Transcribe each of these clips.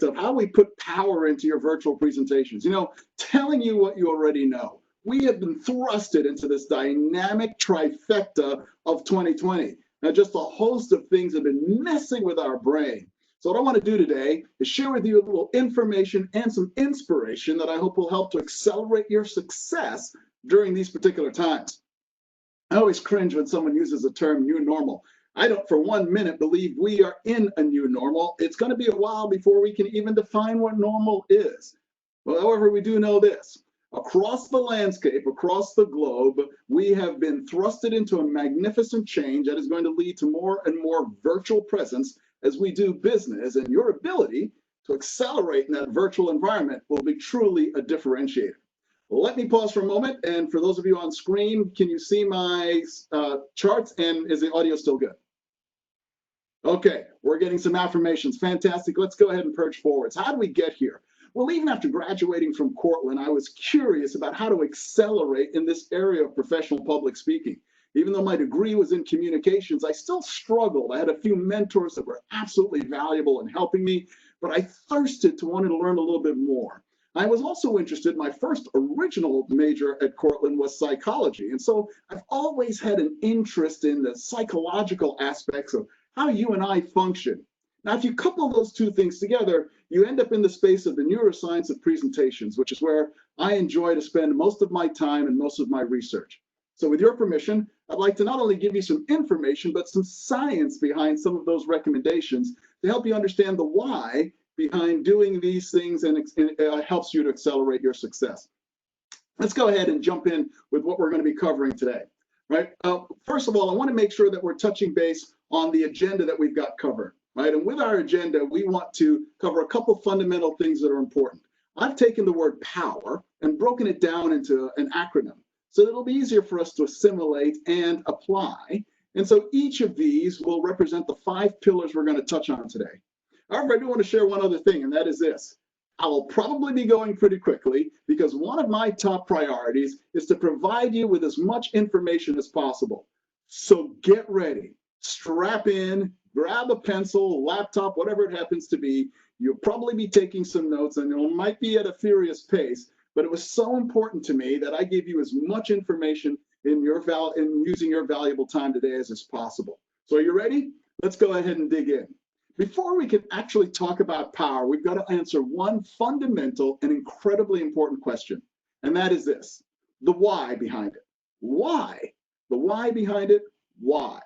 of how we put power into your virtual presentations. You know, telling you what you already know. We have been thrusted into this dynamic trifecta of 2020. Now, just a host of things have been messing with our brain. So what I want to do today is share with you a little information and some inspiration that I hope will help to accelerate your success during these particular times. I always cringe when someone uses the term new normal. I don't for 1 minute believe we are in a new normal. It's going to be a while before we can even define what normal is. Well, however, we do know this. Across the landscape, across the globe, we have been thrusted into a magnificent change that is going to lead to more and more virtual presence as we do business, and your ability to accelerate in that virtual environment will be truly a differentiator. Let me pause for a moment, and for those of you on screen, can you see my charts, and is the audio still good? Okay, we're getting some affirmations. Fantastic. Let's go ahead and purge forwards. How do we get here? Well, even after graduating from Cortland, I was curious about how to accelerate in this area of professional public speaking. Even though my degree was in communications, I still struggled. I had a few mentors that were absolutely valuable in helping me, but I thirsted to want to learn a little bit more. I was also interested, my first original major at Cortland was psychology. And so I've always had an interest in the psychological aspects of how you and I function. Now, if you couple those two things together, you end up in the space of the neuroscience of presentations, which is where I enjoy to spend most of my time and most of my research. So with your permission, I'd like to not only give you some information, but some science behind some of those recommendations to help you understand the why behind doing these things, and it helps you to accelerate your success. Let's go ahead and jump in with what we're going to be covering today. Right? First of all, I want to make sure that we're touching base on the agenda that we've got covered. Right? And with our agenda, we want to cover a couple fundamental things that are important. I've taken the word power and broken it down into an acronym so that it'll be easier for us to assimilate and apply. And so each of these will represent the 5 pillars we're going to touch on today. However, I do want to share one other thing, and that is this. I will probably be going pretty quickly because one of my top priorities is to provide you with as much information as possible. So get ready, strap in, grab a pencil, laptop, whatever it happens to be. You'll probably be taking some notes, and you might be at a furious pace, but it was so important to me that I gave you as much information in using your valuable time today as is possible. So are you ready? Let's go ahead and dig in. Before we can actually talk about power, we've got to answer one fundamental and incredibly important question, and that is this: the why behind it. Why? The why behind it, why?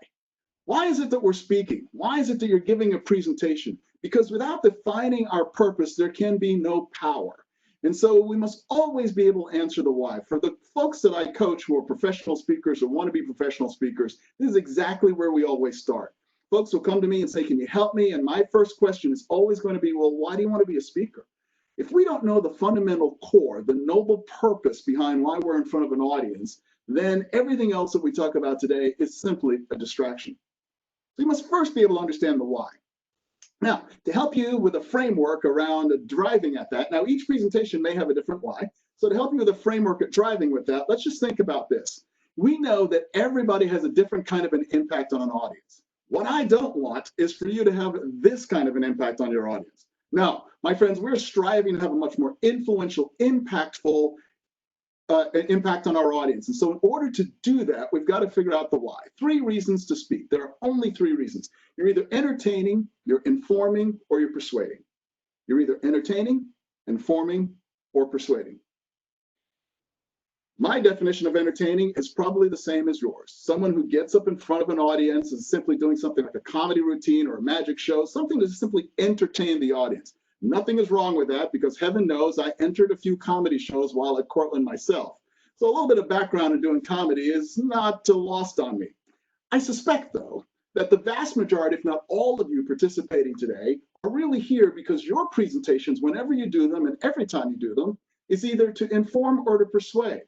Why is it that we're speaking? Why is it that you're giving a presentation? Because without defining our purpose, there can be no power. And so we must always be able to answer the why. For the folks that I coach who are professional speakers or want to be professional speakers, this is exactly where we always start. Folks will come to me and say, can you help me? And my first question is always going to be, well, why do you want to be a speaker? If we don't know the fundamental core, the noble purpose behind why we're in front of an audience, then everything else that we talk about today is simply a distraction. So you must first be able to understand the why. Now, to help you with a framework around driving at that, now each presentation may have a different why. So to help you with a framework at driving with that, let's just think about this. We know that everybody has a different kind of an impact on an audience. What I don't want is for you to have this kind of an impact on your audience. Now, my friends, we're striving to have a much more influential, impactful impact on our audience. And so in order to do that, we've got to figure out the why. 3 reasons to speak. There are only 3 reasons. You're either entertaining, you're informing, or you're persuading. You're either entertaining, informing, or persuading. My definition of entertaining is probably the same as yours. Someone who gets up in front of an audience and is simply doing something like a comedy routine or a magic show, something to simply entertain the audience. Nothing is wrong with that because heaven knows I entered a few comedy shows while at Cortland myself. So a little bit of background in doing comedy is not lost on me. I suspect, though, that the vast majority, if not all of you participating today, are really here because your presentations, whenever you do them and every time you do them, is either to inform or to persuade.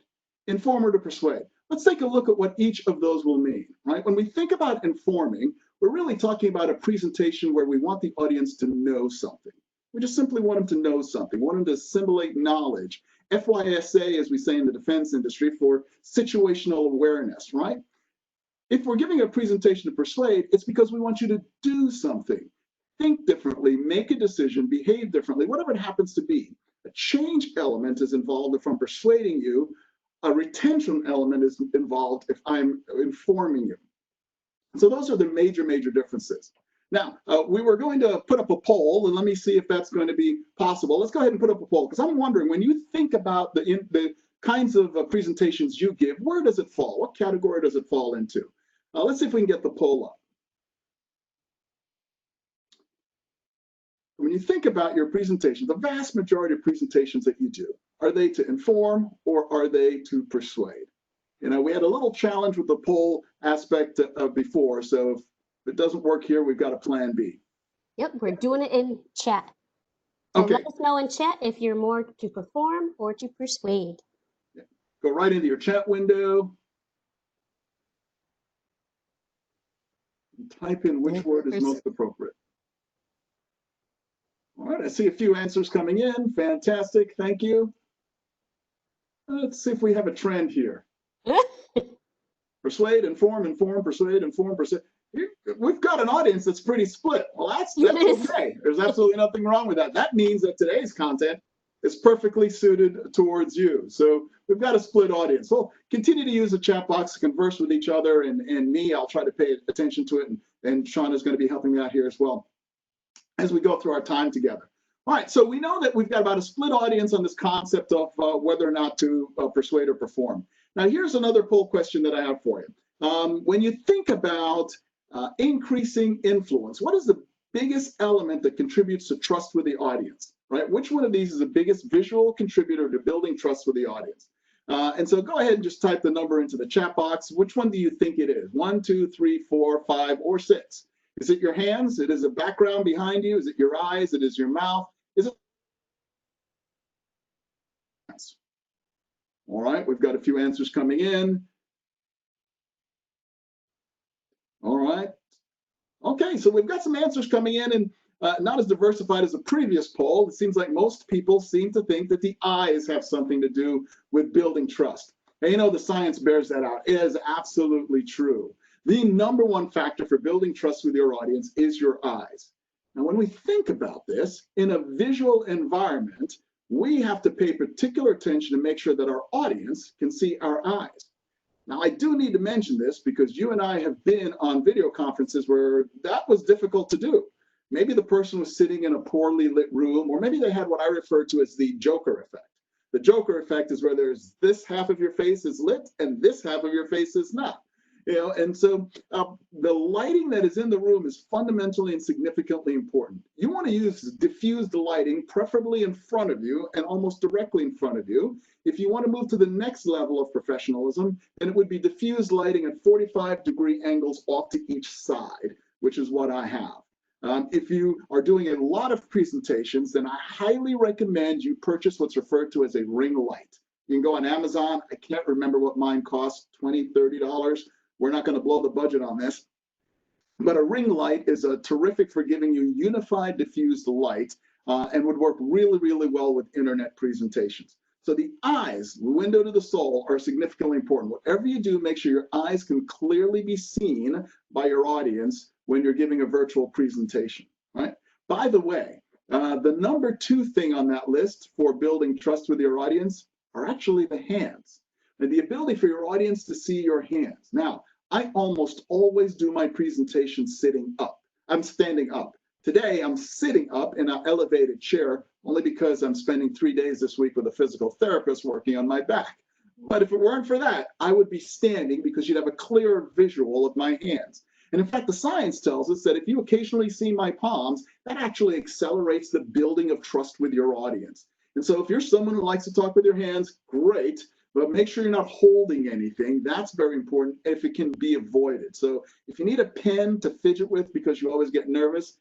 Inform or to persuade. Let's take a look at what each of those will mean, right? When we think about informing, we're really talking about a presentation where we want the audience to know something. We just simply want them to know something, want them to assimilate knowledge. FYSA, as we say in the defense industry, for situational awareness, right? If we're giving a presentation to persuade, it's because we want you to do something. think differently, make a decision, behave differently, whatever it happens to be. A change element is involved if I'm persuading you. A retention element is involved if I'm informing you. So those are the major differences. Now, we were going to put up a poll, and let me see if that's going to be possible. Let's go ahead and put up a poll, because I'm wondering, when you think about the kinds of presentations you give, where does it fall? What category does it fall into? Let's see if we can get the poll up. When you think about your presentation, the vast majority of presentations that you do, are they to inform or are they to persuade? You know, we had a little challenge with the poll aspect before, so if it doesn't work here, we've got a plan B. Yep, we're doing it in chat. So okay. Let us know in chat if you're more to perform or to persuade. Yeah. Go right into your chat window. And type in which word is most appropriate. All right, I see a few answers coming in. Fantastic, thank you. Let's see if we have a trend here. Persuade, inform, inform, persuade, inform, persuade. We've got an audience that's pretty split. Well, that's okay. There's absolutely nothing wrong with that. That means that today's content is perfectly suited towards you. So we've got a split audience. So continue to use the chat box to converse with each other, and me, I'll try to pay attention to it, and Sean is going to be helping me out here as well as we go through our time together. All right, so we know that we've got about a split audience on this concept of whether or not to persuade or perform. Now, here's another poll question that I have for you. When you think about increasing influence, what is the biggest element that contributes to trust with the audience, right? Which one of these is the biggest visual contributor to building trust with the audience? And so go ahead and just type the number into the chat box. Which one do you think it is? 1, 2, 3, 4, 5, or 6? Is it your hands? It is a background behind you? Is it your eyes? It is your mouth? Is it? All right, we've got a few answers coming in. All right. Okay, so we've got some answers coming in, and not as diversified as the previous poll. It seems like most people seem to think that the eyes have something to do with building trust. And you know, the science bears that out. It is absolutely true. The number one factor for building trust with your audience is your eyes. Now, when we think about this in a visual environment, we have to pay particular attention to make sure that our audience can see our eyes. Now, I do need to mention this because you and I have been on video conferences where that was difficult to do. Maybe the person was sitting in a poorly lit room, or maybe they had what I refer to as the Joker effect. The Joker effect is where there's this half of your face is lit and this half of your face is not. You know, and so the lighting that is in the room is fundamentally and significantly important. You want to use diffused lighting, preferably in front of you and almost directly in front of you. If you want to move to the next level of professionalism, then it would be diffused lighting at 45-degree angles off to each side, which is what I have. If you are doing a lot of presentations, then I highly recommend you purchase what's referred to as a ring light. You can go on Amazon. I can't remember what mine costs, $20, $30. We're not going to blow the budget on this. But a ring light is terrific for giving you unified diffused light and would work really, really well with internet presentations. So the eyes, the window to the soul, are significantly important. Whatever you do, make sure your eyes can clearly be seen by your audience when you're giving a virtual presentation, right? By the way, the number 2 thing on that list for building trust with your audience are actually the hands, and the ability for your audience to see your hands. Now, I almost always do my presentation sitting up. I'm standing up. Today, I'm sitting up in an elevated chair only because I'm spending 3 days this week with a physical therapist working on my back. But if it weren't for that, I would be standing because you'd have a clearer visual of my hands. And in fact, the science tells us that if you occasionally see my palms, that actually accelerates the building of trust with your audience. And so if you're someone who likes to talk with your hands, great. But make sure you're not holding anything. That's very important if it can be avoided. So if you need a pen to fidget with because you always get nervous,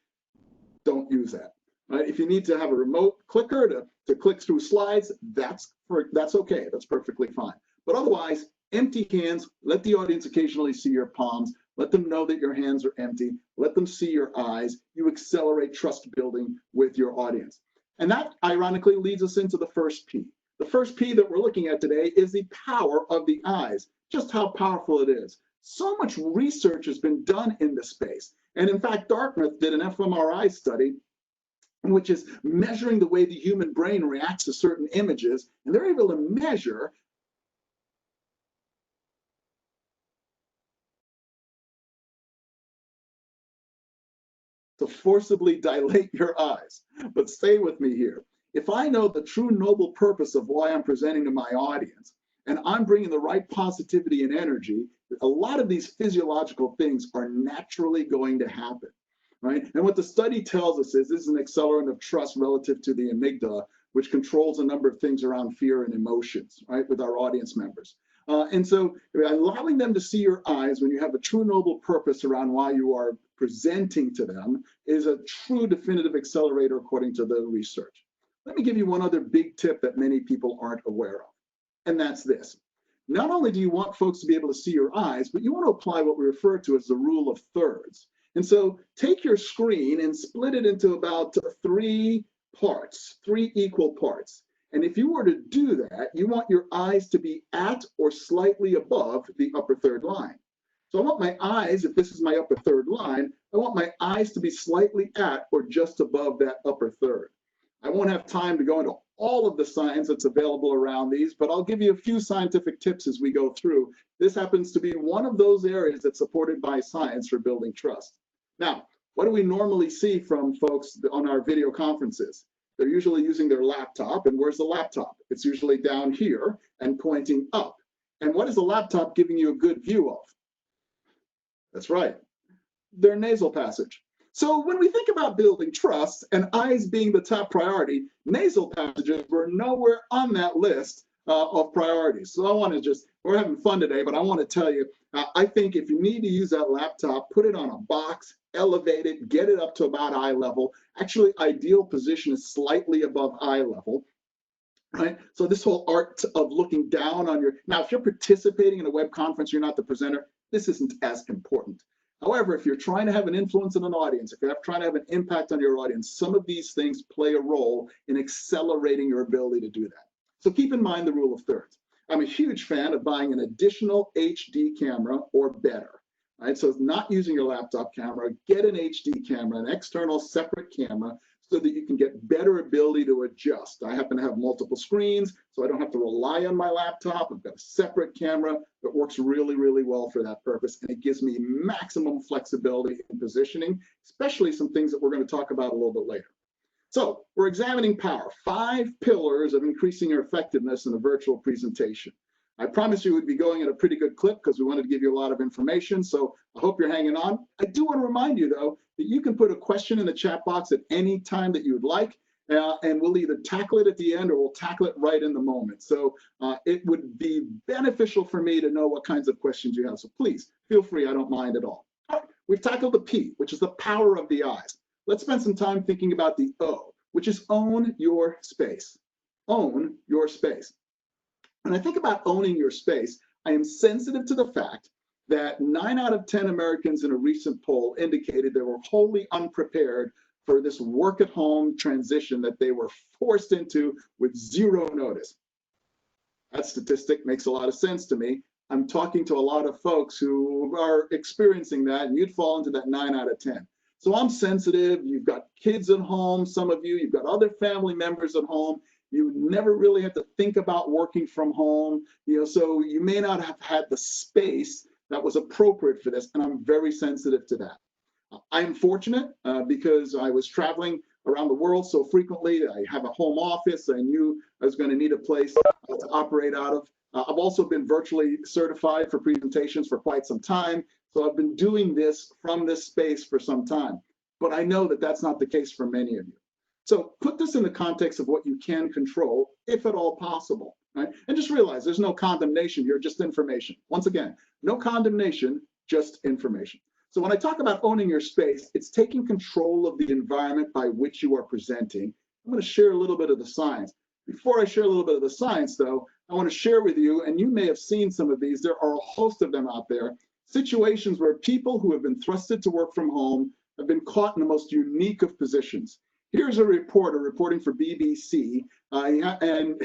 don't use that. Right? If you need to have a remote clicker to click through slides, that's okay. That's perfectly fine. But otherwise, empty hands, let the audience occasionally see your palms. Let them know that your hands are empty. Let them see your eyes. You accelerate trust building with your audience. And that ironically leads us into the first P. The first P that we're looking at today is the power of the eyes, just how powerful it is. So much research has been done in this space. And in fact, Dartmouth did an fMRI study, which is measuring the way the human brain reacts to certain images, and they're able to measure to forcibly dilate your eyes. But stay with me here. If I know the true noble purpose of why I'm presenting to my audience, and I'm bringing the right positivity and energy, a lot of these physiological things are naturally going to happen, right? And what the study tells us is this is an accelerant of trust relative to the amygdala, which controls a number of things around fear and emotions, right, with our audience members. And so allowing them to see your eyes when you have a true noble purpose around why you are presenting to them is a true definitive accelerator according to the research. Let me give you one other big tip that many people aren't aware of, and that's this. Not only do you want folks to be able to see your eyes, but you want to apply what we refer to as the rule of thirds. And so take your screen and split it into about three parts, three equal parts. And if you were to do that, you want your eyes to be at or slightly above the upper third line. So I want my eyes, if this is my upper third line, I want my eyes to be slightly at or just above that upper third. I won't have time to go into all of the science that's available around these, but I'll give you a few scientific tips as we go through. This happens to be one of those areas that's supported by science for building trust. Now, what do we normally see from folks on our video conferences? They're usually using their laptop, and where's the laptop? It's usually down here and pointing up. And what is the laptop giving you a good view of? That's right, their nasal passage. So when we think about building trust and eyes being the top priority, nasal passages were nowhere on that list of priorities. So I want to we're having fun today, but I want to tell you, I think if you need to use that laptop, put it on a box, elevate it, get it up to about eye level. Actually, ideal position is slightly above eye level. Right? So this whole art of looking down on now, if you're participating in a web conference, you're not the presenter, this isn't as important. However, if you're trying to have an influence in an audience, if you're trying to have an impact on your audience, some of these things play a role in accelerating your ability to do that. So keep in mind the rule of thirds. I'm a huge fan of buying an additional HD camera or better. Right? So not using your laptop camera, get an HD camera, an external separate camera, so that you can get better ability to adjust. I happen to have multiple screens, so I don't have to rely on my laptop. I've got a separate camera that works really, really well for that purpose, and it gives me maximum flexibility in positioning, especially some things that we're going to talk about a little bit later. So we're examining P.O.W.E.R, 5 pillars of increasing your effectiveness in a virtual presentation. I promised you we'd be going at a pretty good clip because we wanted to give you a lot of information, so I hope you're hanging on. I do want to remind you, though, that you can put a question in the chat box at any time that you would like, and we'll either tackle it at the end or we'll tackle it right in the moment. So it would be beneficial for me to know what kinds of questions you have. So please, feel free. I don't mind at all. All right, we've tackled the P, which is the power of the eyes. Let's spend some time thinking about the O, which is own your space. Own your space. When I think about owning your space, I am sensitive to the fact that 9 out of 10 Americans in a recent poll indicated they were wholly unprepared for this work at home transition that they were forced into with zero notice. That statistic makes a lot of sense to me. I'm talking to a lot of folks who are experiencing that, and you'd fall into that 9 out of 10. So I'm sensitive. You've got kids at home, some of you, you've got other family members at home. You never really have to think about working from home, so you may not have had the space that was appropriate for this, and I'm very sensitive to that. I'm fortunate because I was traveling around the world so frequently. I have a home office. I knew I was going to need a place to operate out of. I've also been virtually certified for presentations for quite some time, so I've been doing this from this space for some time. But I know that that's not the case for many of you. So put this in the context of what you can control, if at all possible, right? And just realize there's no condemnation here, just information. Once again, no condemnation, just information. So when I talk about owning your space, it's taking control of the environment by which you are presenting. I'm going to share a little bit of the science. Before I share a little bit of the science, though, I want to share with you, and you may have seen some of these, there are a host of them out there, situations where people who have been thrusted to work from home have been caught in the most unique of positions. Here's a reporter reporting for BBC, and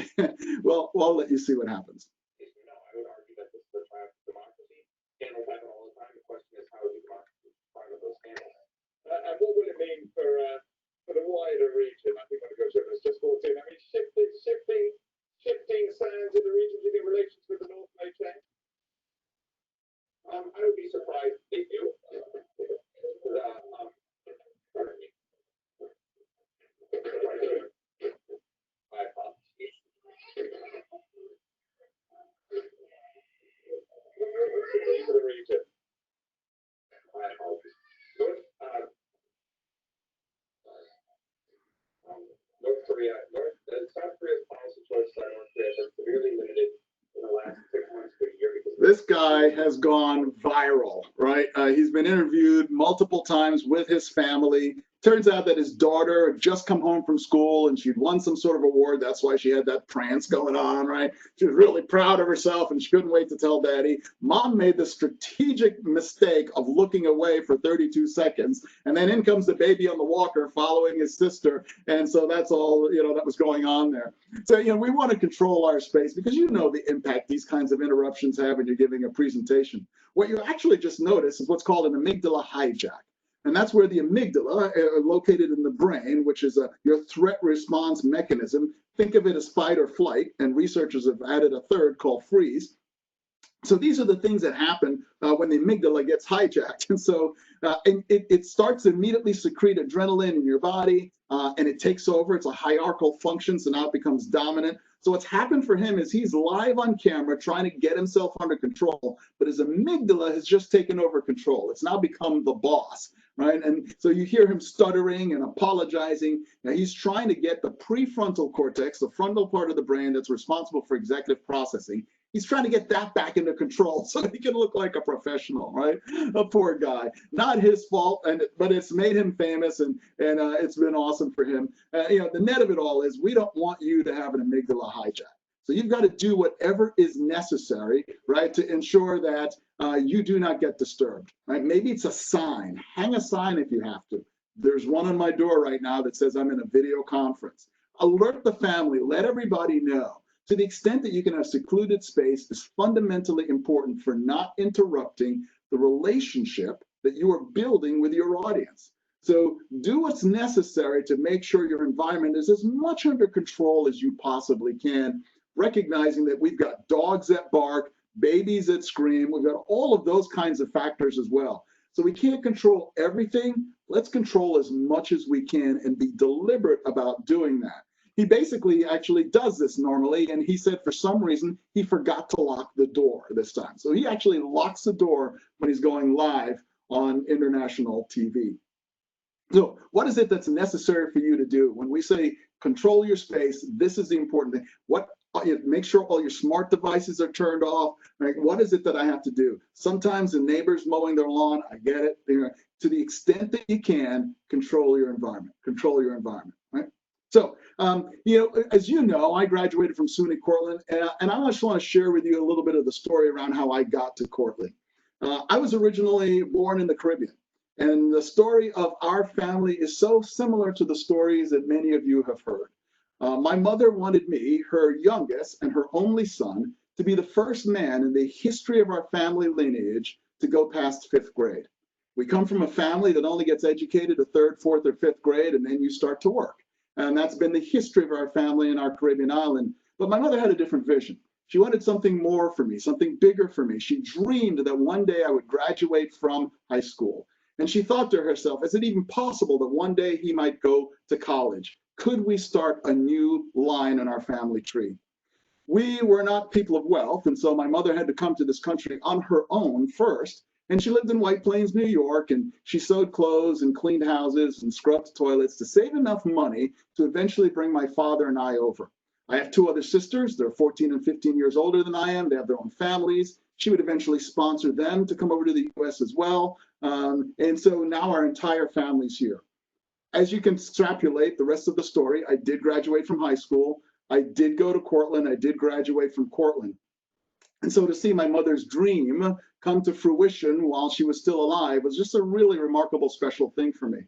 well, I'll let you see what happens. I would argue that this is a triumph of democracy. Scandals happen all the time. The question is, how is democracy part of those scandals? what will it mean for the wider region? I think I'm going to go to this just 14. I mean, shifting sands in the region, do you think relations with the North may change? I would be surprised if you. My apologies. For the region. My apologies. South Korea's policy towards North Korea has been severely limited in the last 6 months to a year because This guy has gone viral, right? He's been interviewed multiple times with his family. Turns out that his daughter had just come home from school and she'd won some sort of award. That's why she had that prance going on, right? She was really proud of herself and she couldn't wait to tell daddy. Mom made the strategic mistake of looking away for 32 seconds. And then in comes the baby on the walker following his sister. And so that's all, that was going on there. So, we want to control our space because the impact these kinds of interruptions have when you're giving a presentation. What you actually just noticed is what's called an amygdala hijack. And that's where the amygdala, located in the brain, which is your threat response mechanism. Think of it as fight or flight, and researchers have added a third called freeze. So these are the things that happen when the amygdala gets hijacked. And so it starts to immediately secrete adrenaline in your body, and it takes over. It's a hierarchical function, so now it becomes dominant. So what's happened for him is he's live on camera trying to get himself under control, but his amygdala has just taken over control. It's now become the boss, right? And so you hear him stuttering and apologizing. Now he's trying to get the prefrontal cortex, the frontal part of the brain that's responsible for executive processing. He's trying to get that back into control so he can look like a professional, right? A poor guy. Not his fault, but it's made him famous, and it's been awesome for him. The net of it all is we don't want you to have an amygdala hijack. So you've got to do whatever is necessary, right, to ensure that you do not get disturbed, right? Maybe it's a sign. Hang a sign if you have to. There's one on my door right now that says I'm in a video conference. Alert the family. Let everybody know. To the extent that you can have secluded space is fundamentally important for not interrupting the relationship that you are building with your audience. So do what's necessary to make sure your environment is as much under control as you possibly can, recognizing that we've got dogs that bark, babies that scream, we've got all of those kinds of factors as well. So we can't control everything. Let's control as much as we can and be deliberate about doing that. He basically actually does this normally, and he said for some reason he forgot to lock the door this time. So he actually locks the door when he's going live on international TV. So what is it that's necessary for you to do? When we say control your space, this is the important thing. Make sure all your smart devices are turned off. Right? What is it that I have to do? Sometimes the neighbor's mowing their lawn. I get it. To the extent that you can, control your environment. Control your environment, right? So, as you know, I graduated from SUNY Cortland, and I just want to share with you a little bit of the story around how I got to Cortland. I was originally born in the Caribbean, and the story of our family is so similar to the stories that many of you have heard. My mother wanted me, her youngest and her only son, to be the first man in the history of our family lineage to go past 5th grade. We come from a family that only gets educated to 3rd, 4th, or 5th grade, and then you start to work. And that's been the history of our family in our Caribbean island. But my mother had a different vision. She wanted something more for me, something bigger for me. She dreamed that one day I would graduate from high school. And she thought to herself, is it even possible that one day he might go to college? Could we start a new line in our family tree? We were not people of wealth, and so my mother had to come to this country on her own first. And she lived in White Plains, New York, and she sewed clothes and cleaned houses and scrubbed toilets to save enough money to eventually bring my father and I over. I have 2 other sisters. They're 14 and 15 years older than I am. They have their own families. She would eventually sponsor them to come over to the US as well. And so now our entire family's here. As you can extrapolate the rest of the story, I did graduate from high school. I did go to Cortland. I did graduate from Cortland. And so to see my mother's dream come to fruition while she was still alive was just a really remarkable, special thing for me.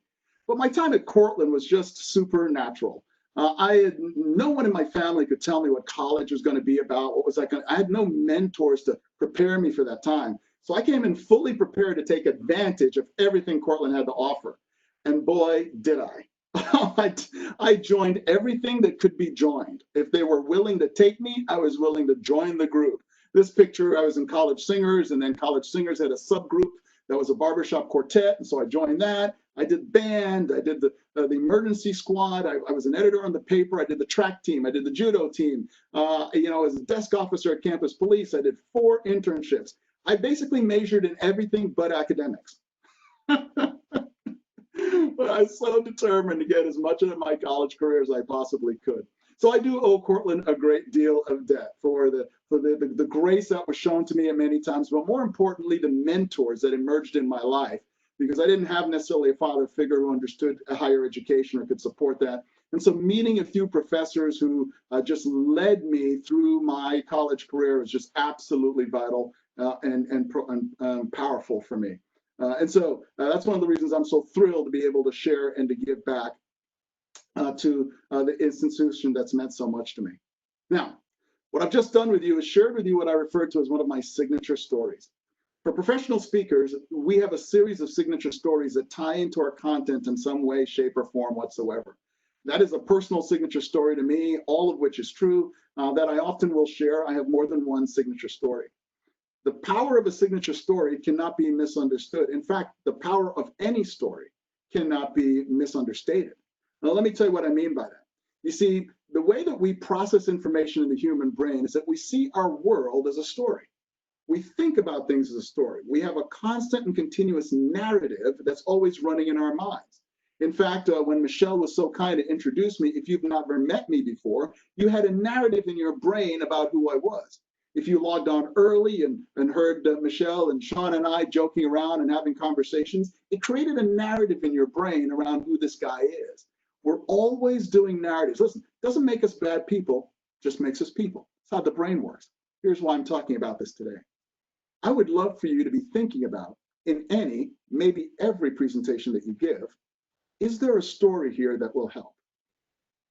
But my time at Cortland was just supernatural. No one in my family could tell me what college was going to be about. What was that I had no mentors to prepare me for that time. So I came in fully prepared to take advantage of everything Cortland had to offer. And boy, did I. I joined everything that could be joined. If they were willing to take me, I was willing to join the group. This picture, I was in College Singers, and then College Singers had a subgroup that was a barbershop quartet, and so I joined that. I did band, I did the emergency squad, I was an editor on the paper, I did the track team, I did the judo team. As a desk officer at campus police, I did 4 internships. I basically majored in everything but academics. But I was so determined to get as much out of my college career as I possibly could. So I do owe Cortland a great deal of debt for the grace that was shown to me at many times, but more importantly, the mentors that emerged in my life, because I didn't have necessarily a father figure who understood higher education or could support that. And so meeting a few professors who just led me through my college career was just absolutely vital and powerful for me. And so that's one of the reasons I'm so thrilled to be able to share and to give back to the institution that's meant so much to me. Now, what I've just done with you is shared with you what I refer to as one of my signature stories. For professional speakers, we have a series of signature stories that tie into our content in some way, shape, or form whatsoever. That is a personal signature story to me, all of which is true, that I often will share. I have more than one signature story. The power of a signature story cannot be misunderstood. In fact, the power of any story cannot be misunderstated. Now, let me tell you what I mean by that. You see, the way that we process information in the human brain is that we see our world as a story. We think about things as a story. We have a constant and continuous narrative that's always running in our minds. In fact, when Michelle was so kind to introduce me, if you've never met me before, you had a narrative in your brain about who I was. If you logged on early and heard Michelle and Sean and I joking around and having conversations, it created a narrative in your brain around who this guy is. We're always doing narratives. Listen, it doesn't make us bad people, just makes us people. That's how the brain works. Here's why I'm talking about this today. I would love for you to be thinking about, in any, maybe every presentation that you give, is there a story here that will help?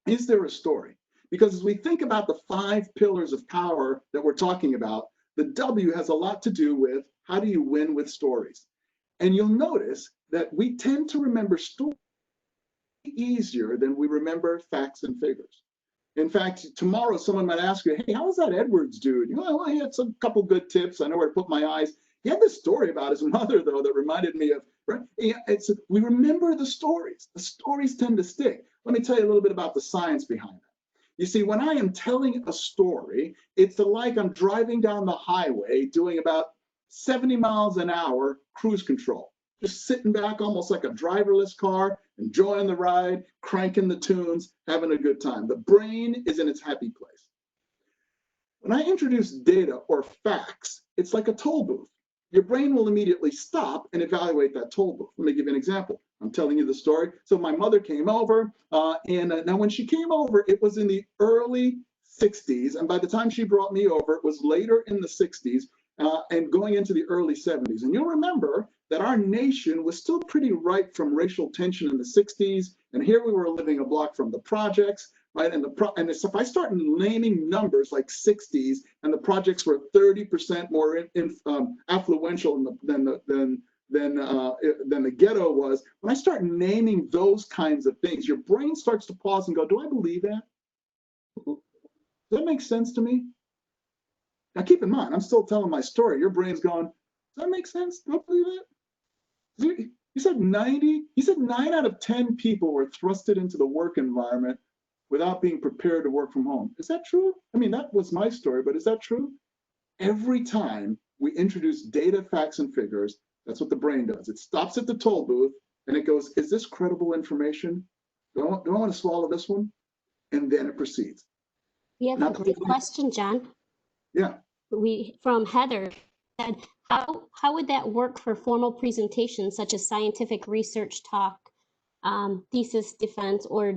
Is there a story? Because as we think about the 5 pillars of power that we're talking about, the W has a lot to do with how do you win with stories. And you'll notice that we tend to remember stories easier than we remember facts and figures. In fact, tomorrow someone might ask you, hey, how was that Edwards dude? Well, he had some couple good tips. I know where to put my eyes. He had this story about his mother, though, that reminded me of, right? We remember the stories. The stories tend to stick. Let me tell you a little bit about the science behind that. You see, when I am telling a story, it's like I'm driving down the highway doing about 70 miles an hour cruise control, just sitting back almost like a driverless car, enjoying the ride, cranking the tunes, having a good time. The brain is in its happy place. When I introduce data or facts, it's like a toll booth. Your brain will immediately stop and evaluate that toll booth. Let me give you an example. I'm telling you the story. So my mother came over, and now when she came over, it was in the early 60s. And by the time she brought me over, it was later in the 60s and going into the early 70s. And you'll remember that our nation was still pretty ripe from racial tension in the 60s. And here we were living a block from the projects, right? And if I start naming numbers like 60s, and the projects were 30% more affluential than the ghetto was, when I start naming those kinds of things, your brain starts to pause and go, do I believe that? Does that make sense to me? Now keep in mind, I'm still telling my story. Your brain's going, does that make sense? Do I believe that? You said 90, you said 9 out of 10 people were thrusted into the work environment without being prepared to work from home. Is that true? I mean, that was my story, but is that true? Every time we introduce data, facts, and figures, that's what the brain does. It stops at the toll booth and it goes, is this credible information? Do I want to swallow this one? And then it proceeds. We have a great question, John. Yeah. From Heather said, how would that work for formal presentations such as scientific research talk, thesis defense, or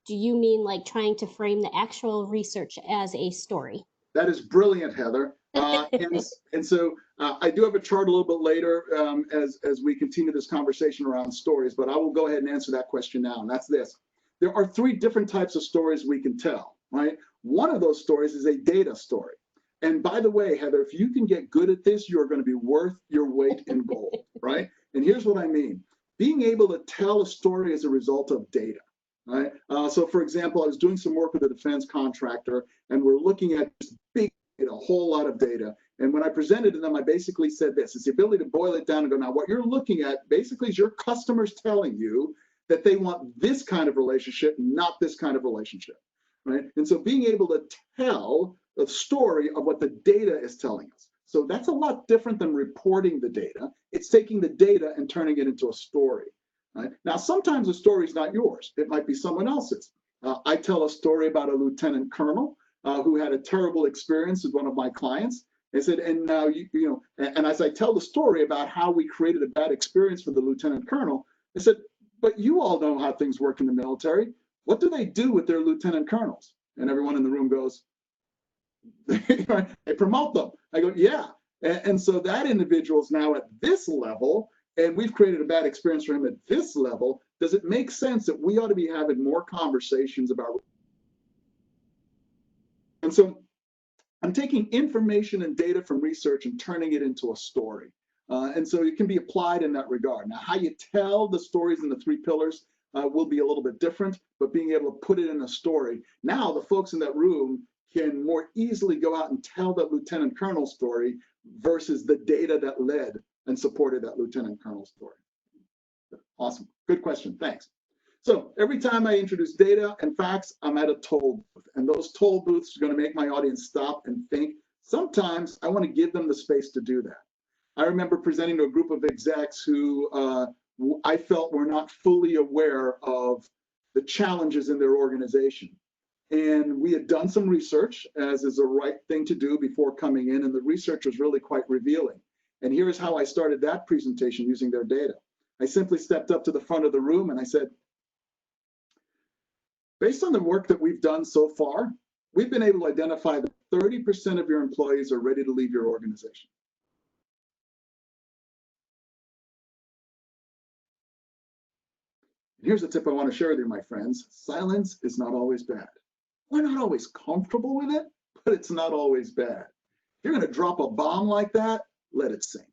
do you mean like trying to frame the actual research as a story? That is brilliant, Heather. And so I do have a chart a little bit later as we continue this conversation around stories, but I will go ahead and answer that question now, and that's this. There are 3 different types of stories we can tell, right? One of those stories is a data story. And by the way, Heather, if you can get good at this, you're going to be worth your weight in gold, right? And here's what I mean. being able to tell a story as a result of data. Right? So for example, I was doing some work with a defense contractor, and we're looking at this big data, a whole lot of data. And when I presented to them, I basically said this: it's the ability to boil it down and go, now what you're looking at basically is your customers telling you that they want this kind of relationship, not this kind of relationship. Right? And so being able to tell the story of what the data is telling us. So that's a lot different than reporting the data. It's taking the data and turning it into a story. Right? Now, sometimes the story is not yours. It might be someone else's. I tell a story about a lieutenant colonel who had a terrible experience with one of my clients. I said, and now, and as I tell the story about how we created a bad experience for the lieutenant colonel, I said, but you all know how things work in the military. What do they do with their lieutenant colonels? And everyone in the room goes, they promote them. I go, yeah. And so that individual is now at this level, and we've created a bad experience for him at this level. Does it make sense that we ought to be having more conversations about? And so I'm taking information and data from research and turning it into a story. And so it can be applied in that regard. Now, how you tell the stories in the 3 pillars will be a little bit different, but being able to put it in a story. Now, the folks in that room can more easily go out and tell that lieutenant colonel story versus the data that led and supported that lieutenant colonel story. Awesome. Good question. Thanks. So every time I introduce data and facts, I'm at a toll booth. And those toll booths are going to make my audience stop and think. Sometimes I want to give them the space to do that. I remember presenting to a group of execs who I felt were not fully aware of the challenges in their organization. And we had done some research, as is the right thing to do before coming in, and the research was really quite revealing. And here's how I started that presentation using their data. I simply stepped up to the front of the room and I said, based on the work that we've done so far, we've been able to identify that 30% of your employees are ready to leave your organization. Here's a tip I want to share with you, my friends. Silence is not always bad. We're not always comfortable with it, but it's not always bad. If you're going to drop a bomb like that, let it sink.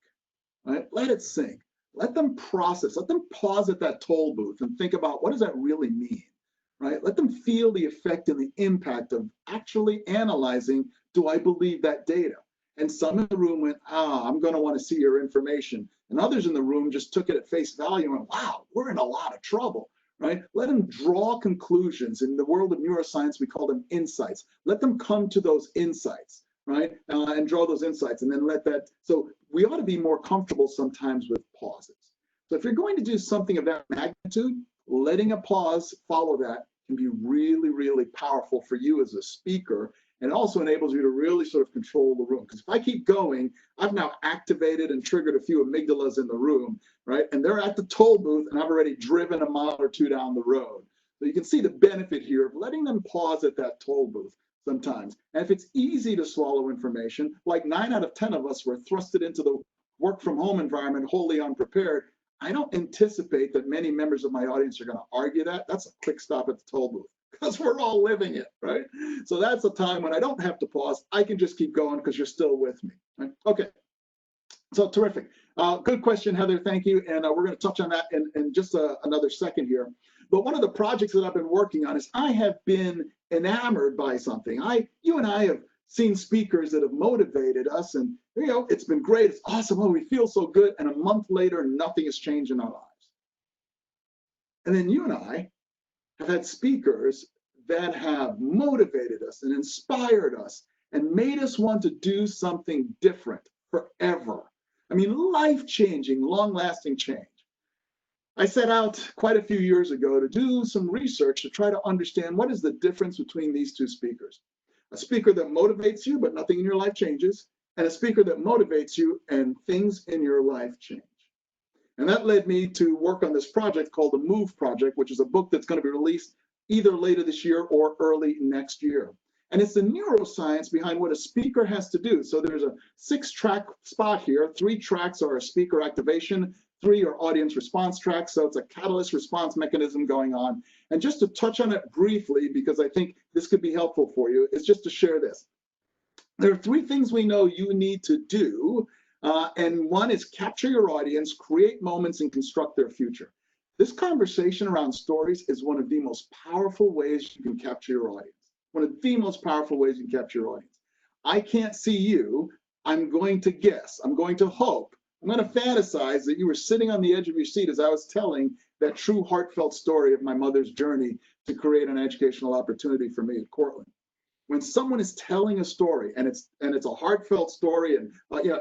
Right? Let it sink. Let them process. Let them pause at that toll booth and think about, what does that really mean? Right? Let them feel the effect and the impact of actually analyzing, do I believe that data? And some in the room went, I'm going to want to see your information. And others in the room just took it at face value and went, wow, we're in a lot of trouble. Right? Let them draw conclusions. In the world of neuroscience, we call them insights. Let them come to those insights, right? And draw those insights, and then let that. So we ought to be more comfortable sometimes with pauses. So if you're going to do something of that magnitude, letting a pause follow that can be really, really powerful for you as a speaker. And it also enables you to really sort of control the room. Because if I keep going, I've now activated and triggered a few amygdalas in the room, right? And they're at the toll booth, and I've already driven a mile or two down the road. So you can see the benefit here of letting them pause at that toll booth sometimes. And if it's easy to swallow information, like 9 out of 10 of us were thrusted into the work from home environment wholly unprepared, I don't anticipate that many members of my audience are going to argue that. That's a quick stop at the toll booth, because we're all living it, right? So that's a time when I don't have to pause. I can just keep going because you're still with me, right? Okay, so terrific. Good question, Heather, thank you. And we're going to touch on that in just another second here. But one of the projects that I've been working on is I have been enamored by something. You and I have seen speakers that have motivated us, and it's been great, it's awesome, oh, we feel so good, and a month later, nothing has changed in our lives. And then you and I have had speakers that have motivated us and inspired us and made us want to do something different forever. I mean, life-changing, long-lasting change. I set out quite a few years ago to do some research to try to understand what is the difference between these two speakers. A speaker that motivates you, but nothing in your life changes, and a speaker that motivates you and things in your life change. And that led me to work on this project called the P.O.W.E.R project, which is a book that's going to be released either later this year or early next year. And it's the neuroscience behind what a speaker has to do. So there's a 6-track spot here. 3 tracks are speaker activation, 3 are audience response tracks. So it's a catalyst response mechanism going on. And just to touch on it briefly, because I think this could be helpful for you, is just to share this. There are 3 things we know you need to do. And one is capture your audience, create moments, and construct their future. This conversation around stories is one of the most powerful ways you can capture your audience. One of the most powerful ways you can capture your audience. I can't see you. I'm going to guess. I'm going to hope. I'm going to fantasize that you were sitting on the edge of your seat as I was telling that true heartfelt story of my mother's journey to create an educational opportunity for me at Cortland. When someone is telling a story and it's a heartfelt story, and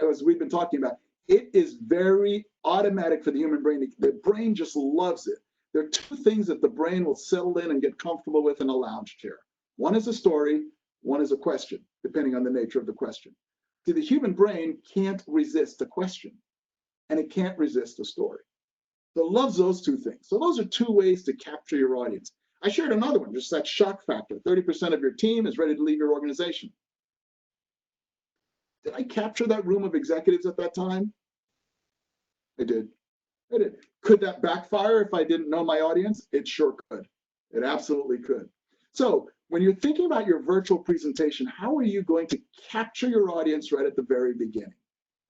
as we've been talking about, it is very automatic for the human brain. The brain just loves it. There are two things that the brain will settle in and get comfortable with in a lounge chair. One is a story, one is a question, depending on the nature of the question. See, the human brain can't resist a question, and it can't resist a story. So it loves those two things. So those are two ways to capture your audience. I shared another one, just that shock factor. 30% of your team is ready to leave your organization. Did I capture that room of executives at that time? I did. I did. Could that backfire if I didn't know my audience? It sure could. It absolutely could. So when you're thinking about your virtual presentation, how are you going to capture your audience right at the very beginning?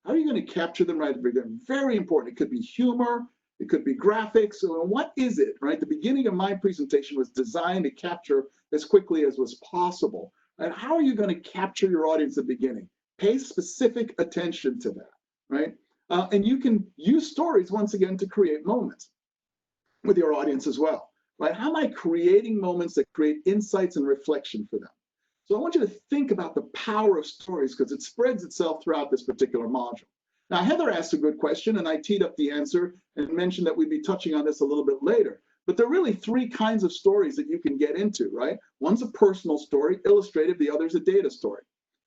How are you going to capture them right at the beginning? Very important. It could be humor. It could be graphics. So what is it, right? The beginning of my presentation was designed to capture as quickly as was possible. And how are you going to capture your audience at the beginning? Pay specific attention to that, right? And you can use stories, once again, to create moments with your audience as well, right? How am I creating moments that create insights and reflection for them? So I want you to think about the power of stories because it spreads itself throughout this particular module. Now, Heather asked a good question, and I teed up the answer and mentioned that we'd be touching on this a little bit later. But there are really three kinds of stories that you can get into, right? One's a personal story, illustrative. The other's a data story.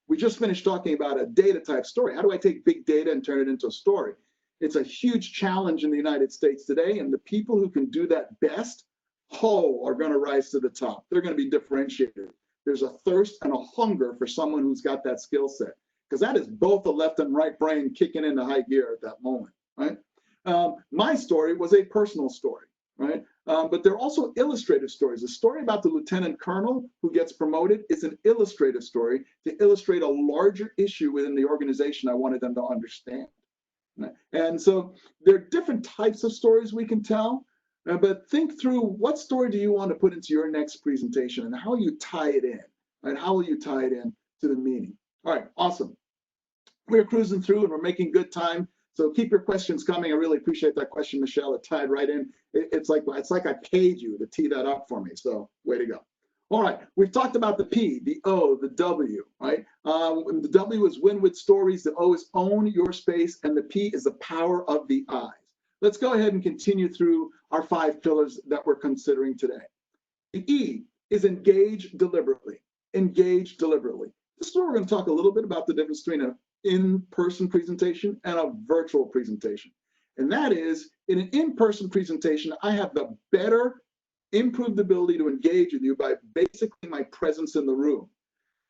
We just finished talking about a data type story. How do I take big data and turn it into a story? It's a huge challenge in the United States today, and the people who can do that best, are going to rise to the top. They're going to be differentiated. There's a thirst and a hunger for someone who's got that skill set, because that is both the left and right brain kicking into high gear at that moment, right? My story was a personal story, right? But there are also illustrative stories. A story about the lieutenant colonel who gets promoted is an illustrative story to illustrate a larger issue within the organization I wanted them to understand. And so there are different types of stories we can tell, but think through what story do you want to put into your next presentation and how you tie it in, right? How will you tie it in to the meaning? All right, awesome. We're cruising through and we're making good time. So keep your questions coming. I really appreciate that question, Michelle. It tied right in. It's like I paid you to tee that up for me. So way to go. All right, we've talked about the P, the O, the W, right? The W is win with stories. The O is own your space, and the P is the power of the eyes. Let's go ahead and continue through our 5 pillars that we're considering today. The E is engage deliberately. Engage deliberately. This is where we're going to talk a little bit about the difference between an in-person presentation and a virtual presentation. And that is, in an in-person presentation, I have the better improved ability to engage with you by basically my presence in the room.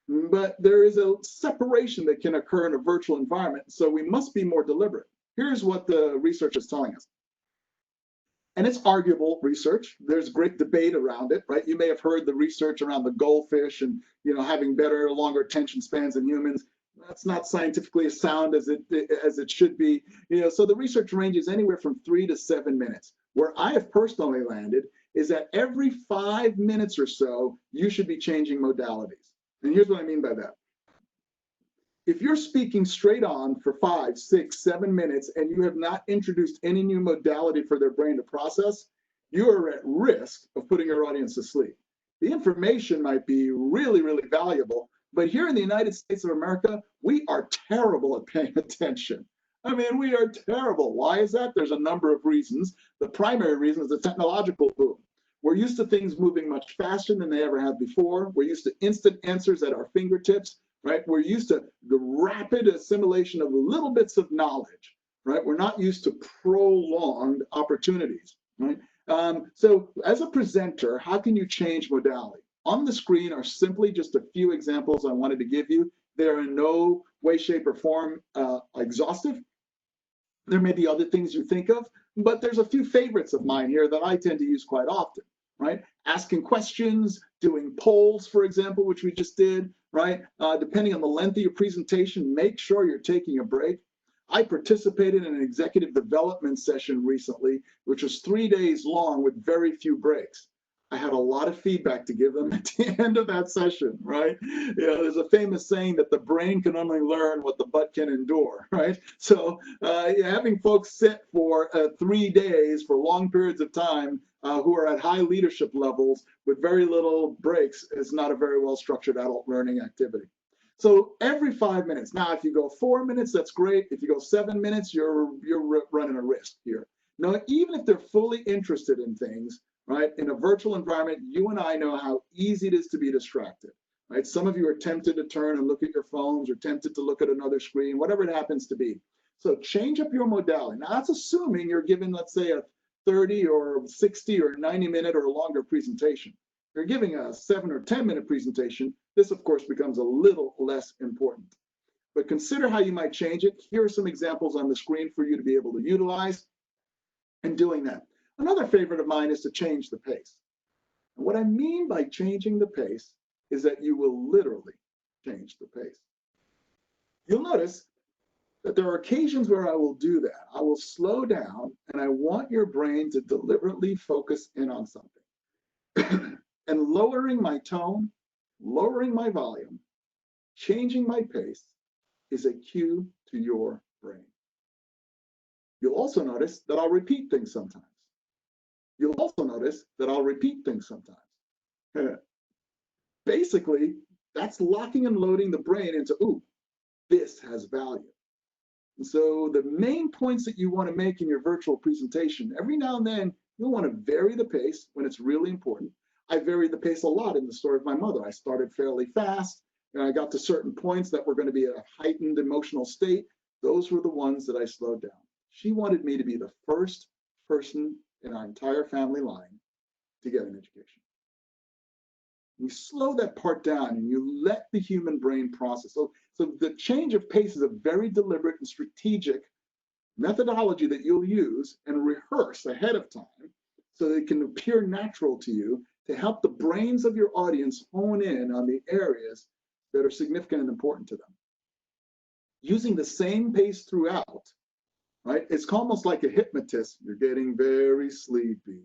But there is a separation that can occur in a virtual environment, so we must be more deliberate. Here's what the research is telling us. And it's arguable research. There's great debate around it, right? You may have heard the research around the goldfish and having better, longer attention spans than humans. That's not scientifically as sound as it should be. So the research ranges anywhere from 3 to 7 minutes. Where I have personally landed is that every 5 minutes or so, you should be changing modalities. And here's what I mean by that. If you're speaking straight on for 5, 6, 7 minutes and you have not introduced any new modality for their brain to process, you are at risk of putting your audience to sleep. The information might be really, really valuable, but here in the United States of America, we are terrible at paying attention. I mean, we are terrible. Why is that? There's a number of reasons. The primary reason is the technological boom. We're used to things moving much faster than they ever have before. We're used to instant answers at our fingertips. Right? We're used to the rapid assimilation of little bits of knowledge, right? We're not used to prolonged opportunities, right? So as a presenter, how can you change modality? On the screen are simply just a few examples I wanted to give you. They are in no way, shape, or form exhaustive. There may be other things you think of, but there's a few favorites of mine here that I tend to use quite often, right? Asking questions, doing polls, for example, which we just did, right? Depending on the length of your presentation, make sure you're taking a break. I participated in an executive development session recently, which was 3 days long with very few breaks. I had a lot of feedback to give them at the end of that session, right? You know, there's a famous saying that the brain can only learn what the butt can endure, right? So having folks sit for 3 days for long periods of time who are at high leadership levels with very little breaks is not a very well structured adult learning activity. So every 5 minutes. Now, if you go 4 minutes, that's great. If you go 7 minutes, you're running a risk here. Now, even if they're fully interested in things, right, in a virtual environment, you and I know how easy it is to be distracted, right? Some of you are tempted to turn and look at your phones or tempted to look at another screen, whatever it happens to be. So change up your modality. Now, that's assuming you're given, let's say, a 30 or 60 or 90-minute or longer presentation. If you're giving a 7 or 10-minute presentation, this, of course, becomes a little less important. But consider how you might change it. Here are some examples on the screen for you to be able to utilize in doing that. Another favorite of mine is to change the pace. And what I mean by changing the pace is that you will literally change the pace. You'll notice that there are occasions where I will do that. I will slow down, and I want your brain to deliberately focus in on something. And lowering my tone, lowering my volume, changing my pace is a cue to your brain. You'll also notice that I'll repeat things sometimes. You'll also notice that I'll repeat things sometimes. Basically, that's locking and loading the brain into, ooh, this has value. And so the main points that you want to make in your virtual presentation, every now and then, you'll want to vary the pace when it's really important. I varied the pace a lot in the story of my mother. I started fairly fast, and I got to certain points that were going to be a heightened emotional state. Those were the ones that I slowed down. She wanted me to be the first person in our entire family line to get an education. You slow that part down and you let the human brain process. So the change of pace is a very deliberate and strategic methodology that you'll use and rehearse ahead of time so that it can appear natural to you to help the brains of your audience hone in on the areas that are significant and important to them. Using the same pace throughout, right? It's almost like a hypnotist. You're getting very sleepy,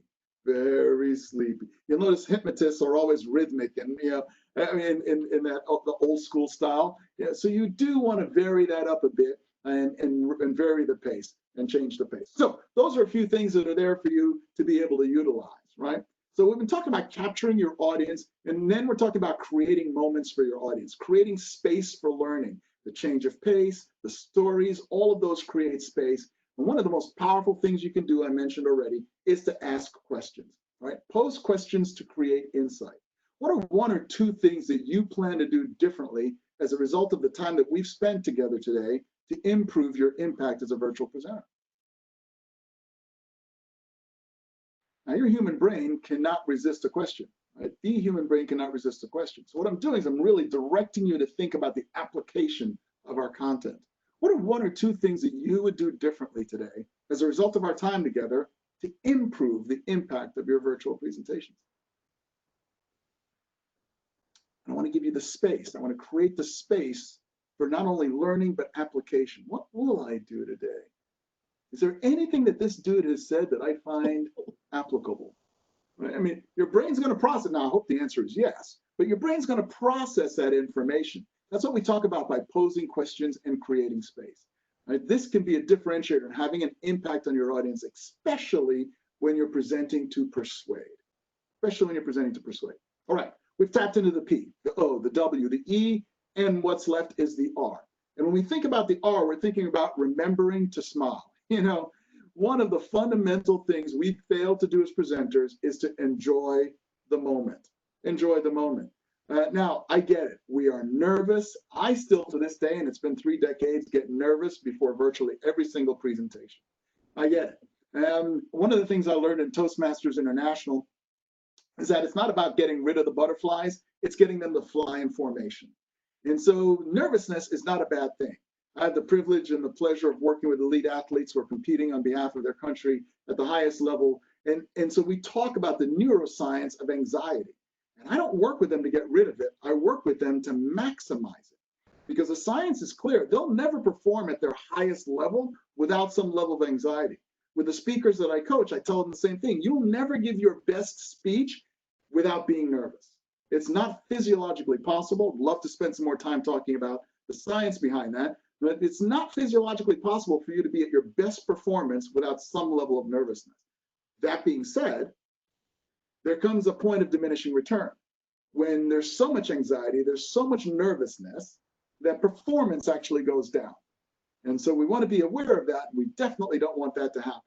very sleepy. You'll notice hypnotists are always rhythmic and, you know, I mean, in that the old school style. Yeah, so you do want to vary that up a bit and vary the pace and change the pace. So those are a few things that are there for you to be able to utilize, right? So we've been talking about capturing your audience, and then we're talking about creating moments for your audience, creating space for learning. The change of pace, the stories, all of those create space. And one of the most powerful things you can do, I mentioned already, is to ask questions, right? Pose questions to create insight. What are 1 or 2 things that you plan to do differently as a result of the time that we've spent together today to improve your impact as a virtual presenter? Now, your human brain cannot resist a question, right? The human brain cannot resist a question. So what I'm doing is I'm really directing you to think about the application of our content. What are 1 or 2 things that you would do differently today as a result of our time together to improve the impact of your virtual presentations? I want to give you the space. I want to create the space for not only learning, but application. What will I do today? Is there anything that this dude has said that I find applicable? I mean, your brain's going to process. Now, I hope the answer is yes, but your brain's going to process that information. That's what we talk about by posing questions and creating space. Right? This can be a differentiator and having an impact on your audience, especially when you're presenting to persuade. Especially when you're presenting to persuade. All right, we've tapped into the P, the O, the W, the E, and what's left is the R. And when we think about the R, we're thinking about remembering to smile. You know, one of the fundamental things we fail to do as presenters is to enjoy the moment. Enjoy the moment. Now, I get it. We are nervous. I still, to this day, and it's been 3 decades, get nervous before virtually every single presentation. I get it. One of the things I learned in Toastmasters International is that it's not about getting rid of the butterflies, it's getting them to fly in formation. And so nervousness is not a bad thing. I have the privilege and the pleasure of working with elite athletes who are competing on behalf of their country at the highest level. And so we talk about the neuroscience of anxiety. And I don't work with them to get rid of it. I work with them to maximize it. because the science is clear. They'll never perform at their highest level without some level of anxiety. With the speakers that I coach, I tell them the same thing. You'll never give your best speech without being nervous. It's not physiologically possible. I'd love to spend some more time talking about the science behind that, but it's not physiologically possible for you to be at your best performance without some level of nervousness. That being said, there comes a point of diminishing return. When there's so much anxiety, there's so much nervousness, that performance actually goes down. And so we want to be aware of that. We definitely don't want that to happen.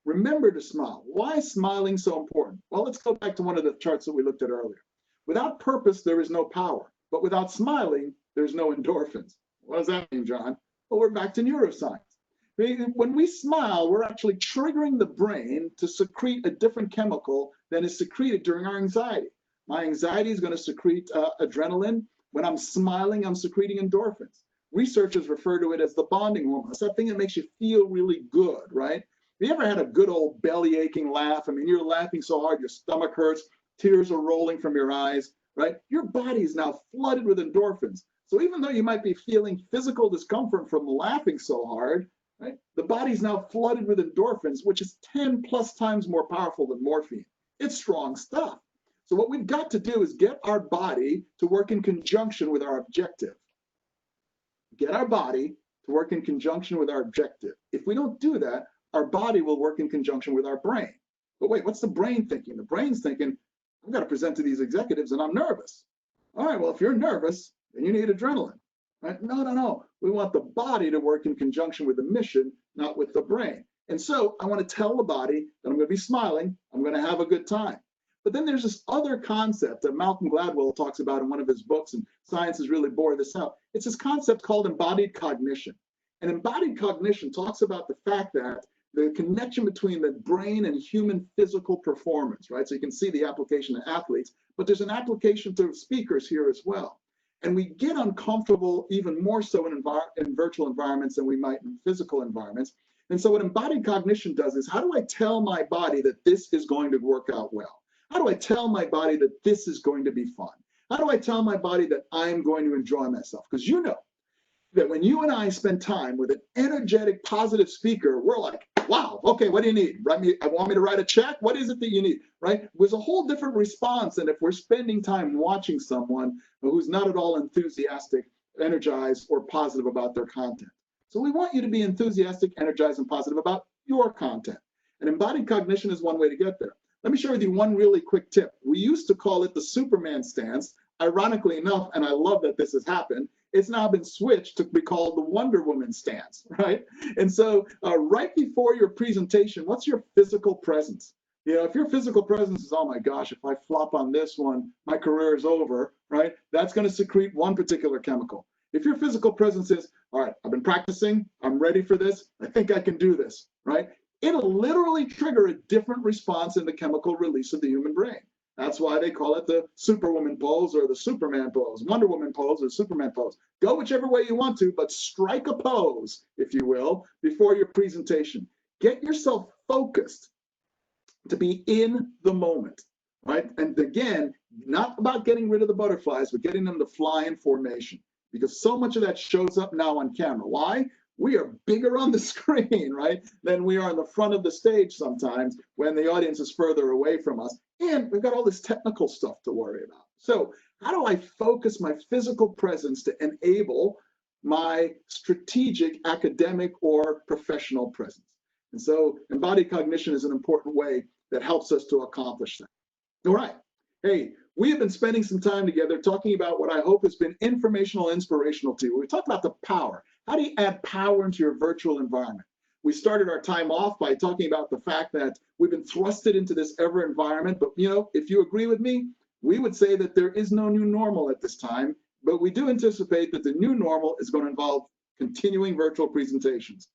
Remember to smile. Why is smiling so important? Well, let's go back to one of the charts that we looked at earlier. Without purpose, there is no power. But without smiling, there's no endorphins. What does that mean, John? Well, we're back to neuroscience. When we smile, we're actually triggering the brain to secrete a different chemical than is secreted during our anxiety. My anxiety is going to secrete adrenaline. When I'm smiling, I'm secreting endorphins. Researchers refer to it as the bonding hormone. It's that thing that makes you feel really good, right? Have you ever had a good old belly aching laugh? I mean, you're laughing so hard, your stomach hurts, tears are rolling from your eyes, right? Your body is now flooded with endorphins. So even though you might be feeling physical discomfort from laughing so hard, right? The body's now flooded with endorphins, which is 10 plus times more powerful than morphine. It's strong stuff. So what we've got to do is get our body to work in conjunction with our objective. Get our body to work in conjunction with our objective. If we don't do that, our body will work in conjunction with our brain. But wait, what's the brain thinking? The brain's thinking, I've got to present to these executives and I'm nervous. All right, well, if you're nervous, then you need adrenaline. Right? No. We want the body to work in conjunction with the mission, not with the brain. And so I want to tell the body that I'm going to be smiling, I'm going to have a good time. But then there's this other concept that Malcolm Gladwell talks about in one of his books, and science has really bore this out. It's this concept called embodied cognition. And embodied cognition talks about the fact that the connection between the brain and human physical performance, right? So you can see the application to athletes, but there's an application to speakers here as well. And we get uncomfortable even more so in virtual environments than we might in physical environments. And so what embodied cognition does is, how do I tell my body that this is going to work out well? How do I tell my body that this is going to be fun? How do I tell my body that I'm going to enjoy myself? Because you know that when you and I spend time with an energetic, positive speaker, we're like, wow, okay, what do you need? Want me to write a check? What is it that you need, right? There's a whole different response than if we're spending time watching someone who's not at all enthusiastic, energized, or positive about their content. So we want you to be enthusiastic, energized, and positive about your content. And embodied cognition is one way to get there. Let me share with you one really quick tip. We used to call it the Superman stance. Ironically enough, and I love that this has happened, it's now been switched to be called the Wonder Woman stance, right? And so right before your presentation, what's your physical presence? You know, if your physical presence is, oh my gosh, if I flop on this one, my career is over, right? That's going to secrete one particular chemical. If your physical presence is, all right, I've been practicing, I'm ready for this, I think I can do this, right? It'll literally trigger a different response in the chemical release of the human brain. That's why they call it the Superwoman pose or the Superman pose, Wonder Woman pose or Superman pose. Go whichever way you want to, but strike a pose, if you will, before your presentation. Get yourself focused to be in the moment, right? And again, not about getting rid of the butterflies, but getting them to fly in formation, because so much of that shows up now on camera. Why? We are bigger on the screen, right, than we are in the front of the stage sometimes when the audience is further away from us. And we've got all this technical stuff to worry about. So how do I focus my physical presence to enable my strategic, academic, or professional presence? And so embodied cognition is an important way that helps us to accomplish that. All right. Hey, we have been spending some time together talking about what I hope has been informational, inspirational to you. We talked about the power. How do you add power into your virtual environment? We started our time off by talking about the fact that we've been thrusted into this ever environment. But, you know, if you agree with me, we would say that there is no new normal at this time. But we do anticipate that the new normal is going to involve continuing virtual presentations.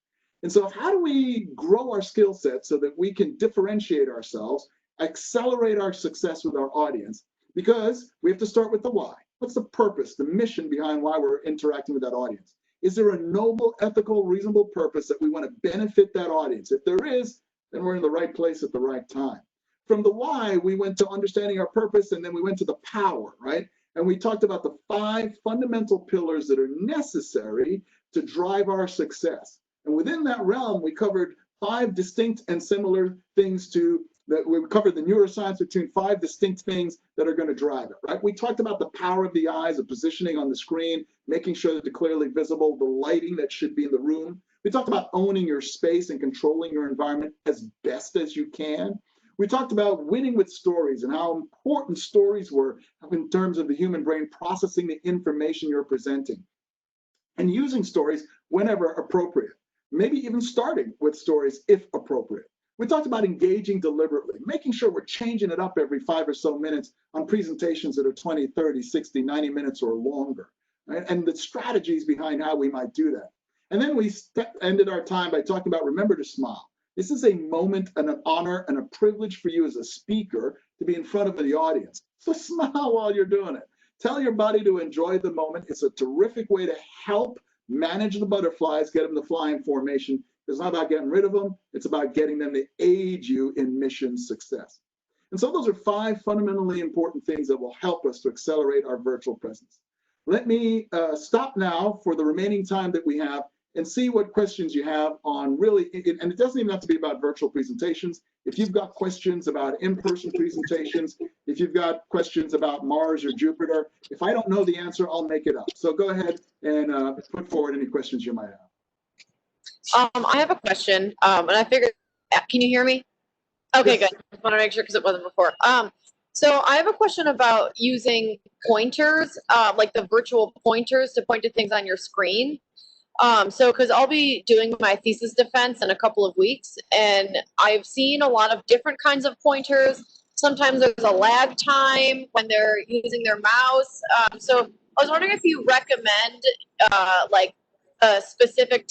And so how do we grow our skill set so that we can differentiate ourselves, accelerate our success with our audience? Because we have to start with the why. What's the purpose, the mission behind why we're interacting with that audience? Is there a noble, ethical, reasonable purpose that we want to benefit that audience? If there is, then we're in the right place at the right time. From the why, we went to understanding our purpose, and then we went to the power, right? And we talked about the 5 fundamental pillars that are necessary to drive our success. And within that realm, we covered 5 distinct and similar things that we covered the neuroscience between 5 distinct things that are going to drive it, right? We talked about the power of the eyes, the positioning on the screen, making sure that they're clearly visible, the lighting that should be in the room. We talked about owning your space and controlling your environment as best as you can. We talked about winning with stories and how important stories were in terms of the human brain processing the information you're presenting and using stories whenever appropriate, maybe even starting with stories if appropriate. We talked about engaging deliberately, making sure we're changing it up every 5 or so minutes on presentations that are 20, 30, 60, 90 minutes or longer, right? And the strategies behind how we might do that. And then we ended our time by talking about remember to smile. This is a moment and an honor and a privilege for you as a speaker to be in front of the audience. So smile while you're doing it. Tell your body to enjoy the moment. It's a terrific way to help manage the butterflies, get them to fly in formation. It's not about getting rid of them. It's about getting them to aid you in mission success. And so those are 5 fundamentally important things that will help us to accelerate our virtual presence. Let me stop now for the remaining time that we have and see what questions you have on really, and it doesn't even have to be about virtual presentations. If you've got questions about in-person presentations, if you've got questions about Mars or Jupiter, if I don't know the answer, I'll make it up. So go ahead and put forward any questions you might have. I have a question, and I figured, can you hear me? Okay, Yes. good. Just want to make sure because it wasn't before. So I have a question about using pointers, like the virtual pointers to point to things on your screen. So because I'll be doing my thesis defense in a couple of weeks, and I've seen a lot of different kinds of pointers. Sometimes there's a lag time when they're using their mouse. So I was wondering if you recommend like a specific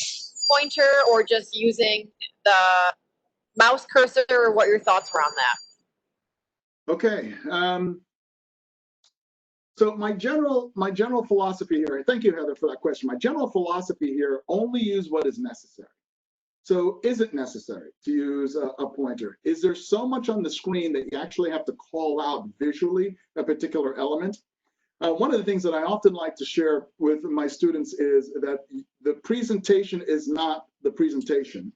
pointer or just using the mouse cursor, or what your thoughts were on that. Okay. So my general philosophy here, thank you, Heather, for that question. My general philosophy here, only use what is necessary. So is it necessary to use a pointer? Is there so much on the screen that you actually have to call out visually a particular element? One of the things that I often like to share with my students is that the presentation is not the presentation.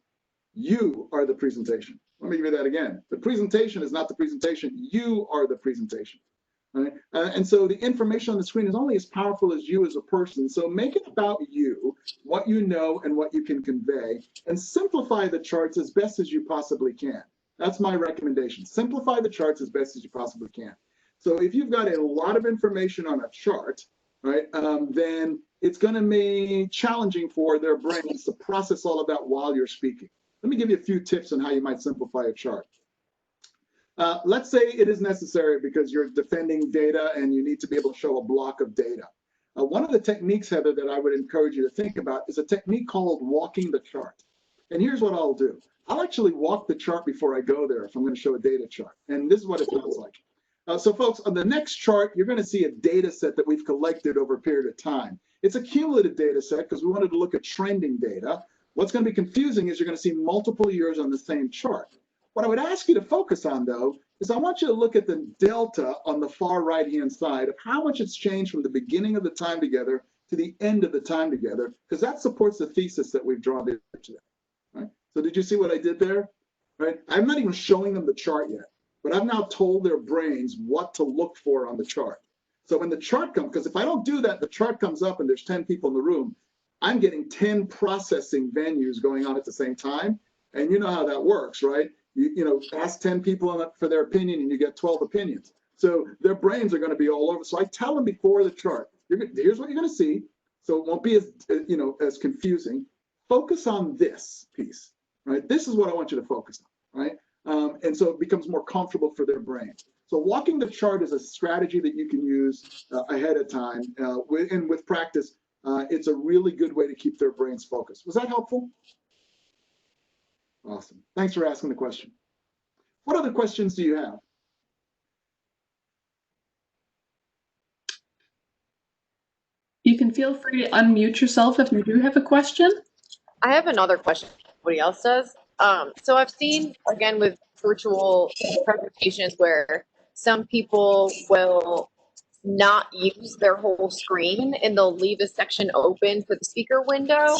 You are the presentation. Let me give you that again. The presentation is not the presentation. You are the presentation. Right? And so the information on the screen is only as powerful as you as a person. So make it about you, what you know and what you can convey, and simplify the charts as best as you possibly can. That's my recommendation. Simplify the charts as best as you possibly can. So if you've got a lot of information on a chart, right, then it's going to be challenging for their brains to process all of that while you're speaking. Let me give you a few tips on how you might simplify a chart. Let's say it is necessary because you're defending data and you need to be able to show a block of data. One of the techniques, Heather, that I would encourage you to think about is a technique called walking the chart. And here's what I'll do. I'll actually walk the chart before I go there if I'm going to show a data chart. And this is what it sounds like. So folks, on the next chart, you're going to see a data set that we've collected over a period of time. It's a cumulative data set because we wanted to look at trending data. What's going to be confusing is you're going to see multiple years on the same chart. What I would ask you to focus on, though, is I want you to look at the delta on the far right-hand side of how much it's changed from the beginning of the time together to the end of the time together, because that supports the thesis that we've drawn here today. Right? So did you see what I did there? Right? I'm not even showing them the chart yet, but I've now told their brains what to look for on the chart. So when the chart comes, because if I don't do that, the chart comes up and there's 10 people in the room, I'm getting 10 processing venues going on at the same time. And you know how that works, right? You know, ask 10 people for their opinion and you get 12 opinions. So their brains are going to be all over. So I tell them before the chart, here's what you're going to see. So it won't be as, as confusing. Focus on this piece, right? This is what I want you to focus on, right? And so it becomes more comfortable for their brain. So walking the chart is a strategy that you can use ahead of time. And with practice, it's a really good way to keep their brains focused. Was that helpful? Awesome. Thanks for asking the question. What other questions do you have? You can feel free to unmute yourself if you do have a question. I have another question. Everybody else does. So I've seen, again, with virtual presentations where some people will not use their whole screen, and they'll leave a section open for the speaker window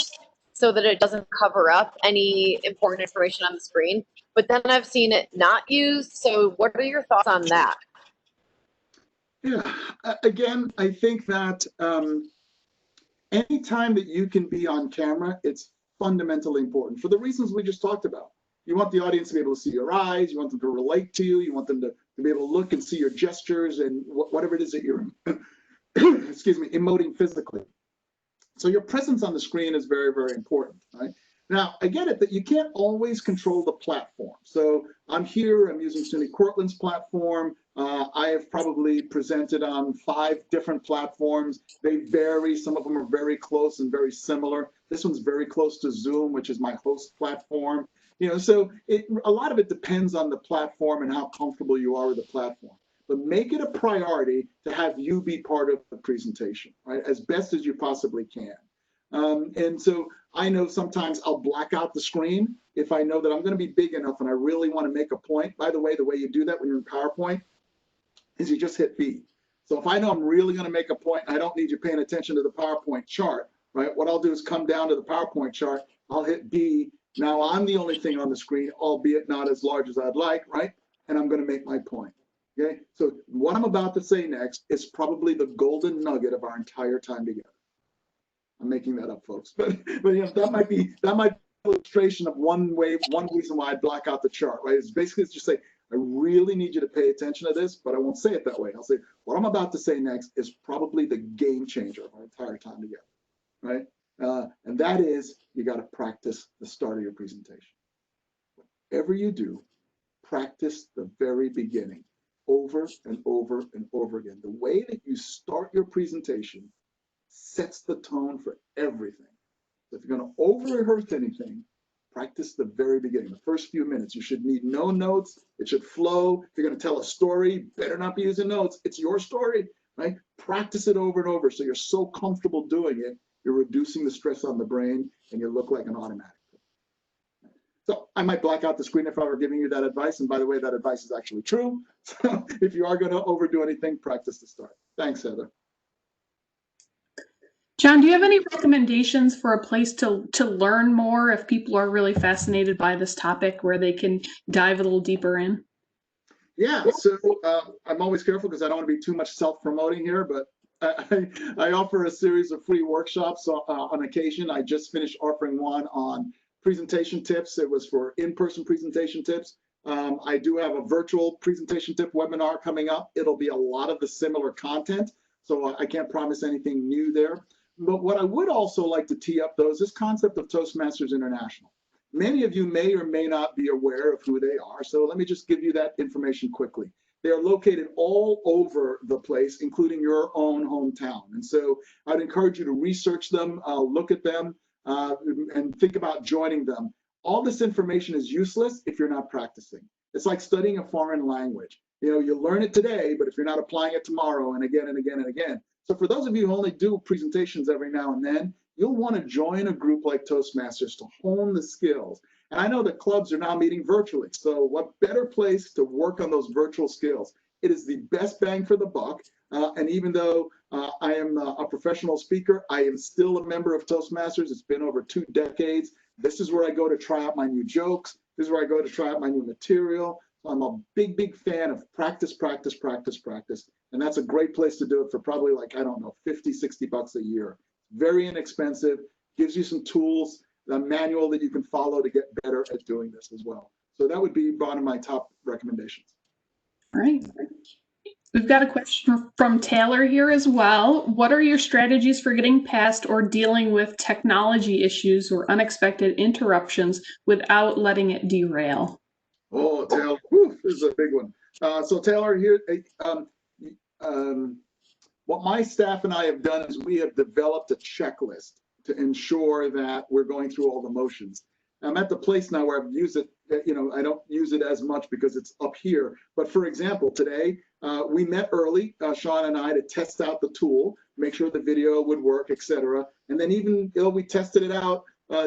so that it doesn't cover up any important information on the screen. But then I've seen it not used. So what are your thoughts on that? Yeah, again, I think that anytime that you can be on camera, it's fundamentally important for the reasons we just talked about. You want the audience to be able to see your eyes, you want them to relate to you, you want them to be able to look and see your gestures and whatever it is that you're, excuse me, emoting physically. So your presence on the screen is very, very important, right? Now, I get it that you can't always control the platform. So I'm here, I'm using SUNY Cortland's platform. I have probably presented on 5 different platforms. They vary, some of them are very close and very similar. This one's very close to Zoom, which is my host platform. You know, so a lot of it depends on the platform and how comfortable you are with the platform. But make it a priority to have you be part of the presentation, right, as best as you possibly can. And so I know sometimes I'll black out the screen if I know that I'm going to be big enough and I really want to make a point. By the way you do that when you're in PowerPoint is you just hit B. So if I know I'm really going to make a point and I don't need you paying attention to the PowerPoint chart, right, what I'll do is come down to the PowerPoint chart, I'll hit B. Now I'm the only thing on the screen, albeit not as large as I'd like, right? And I'm going to make my point. Okay, so what I'm about to say next is probably the golden nugget of our entire time together. I'm making that up, folks, but you know, that might be an illustration of one reason why I black out the chart, right? It's basically just say, I really need you to pay attention to this, but I won't say it that way. I'll say, what I'm about to say next is probably the game changer of our entire time together, right? And that is, you got to practice the start of your presentation. Whatever you do, practice the very beginning over and over and over again. The way that you start your presentation sets the tone for everything. So if you're going to over-rehearse anything, practice the very beginning, the first few minutes. You should need no notes. It should flow. If you're going to tell a story, better not be using notes. It's your story, right? Practice it over and over so you're so comfortable doing it, you're reducing the stress on the brain and you look like an automatic. So I might black out the screen if I were giving you that advice. And by the way, that advice is actually true. So if you are going to overdo anything, practice the start. Thanks, Heather. John, do you have any recommendations for a place to learn more if people are really fascinated by this topic where they can dive a little deeper in? Yeah, so I'm always careful because I don't want to be too much self-promoting here, but I offer a series of free workshops on occasion. I just finished offering one on presentation tips. It was for in-person presentation tips. I do have a virtual presentation tip webinar coming up. It'll be a lot of the similar content, so I can't promise anything new there. But what I would also like to tee up, though, is this concept of Toastmasters International. Many of you may or may not be aware of who they are, so let me just give you that information quickly. They are located all over the place, including your own hometown. And so I'd encourage you to research them, look at them, and think about joining them. All this information is useless if you're not practicing. It's like studying a foreign language. You know, you learn it today, but if you're not applying it tomorrow and again and again and again. So for those of you who only do presentations every now and then, you'll want to join a group like Toastmasters to hone the skills. And I know that clubs are now meeting virtually. So what better place to work on those virtual skills? It is the best bang for the buck. And even though I am a professional speaker, I am still a member of Toastmasters. It's been over 2 decades. This is where I go to try out my new jokes. This is where I go to try out my new material. I'm a big, big fan of practice, practice, practice, practice. And that's a great place to do it for probably like, I don't know, 50, 60 bucks a year. Very inexpensive, gives you some tools, a manual that you can follow to get better at doing this as well. So that would be one of my top recommendations. All right. We've got a question from Taylor here as well. What are your strategies for getting past or dealing with technology issues or unexpected interruptions without letting it derail? Oh, Taylor, whew, this is a big one. So Taylor, here, what my staff and I have done is we have developed a checklist to ensure that we're going through all the motions. I'm at the place now where I've used it, you know, I don't use it as much because it's up here. But for example, today, we met early, Sean and I, to test out the tool, make sure the video would work, etc. And then even though we tested it out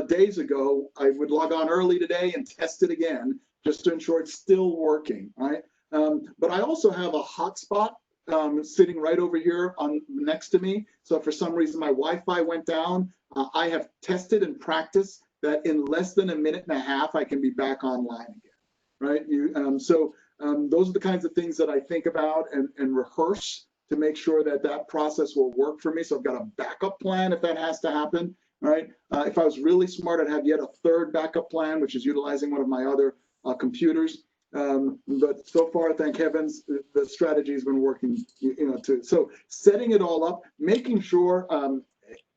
days ago, I would log on early today and test it again, just to ensure it's still working, right? But I also have a hotspot sitting right over here on next to me. So if for some reason my Wi-Fi went down, I have tested and practiced that in less than a minute and a half, I can be back online again, right? Those are the kinds of things that I think about and rehearse to make sure that that process will work for me. So I've got a backup plan if that has to happen, right? If I was really smart, I'd have yet a third backup plan, which is utilizing one of my other computers. But so far, thank heavens, the strategy has been working, so setting it all up, making sure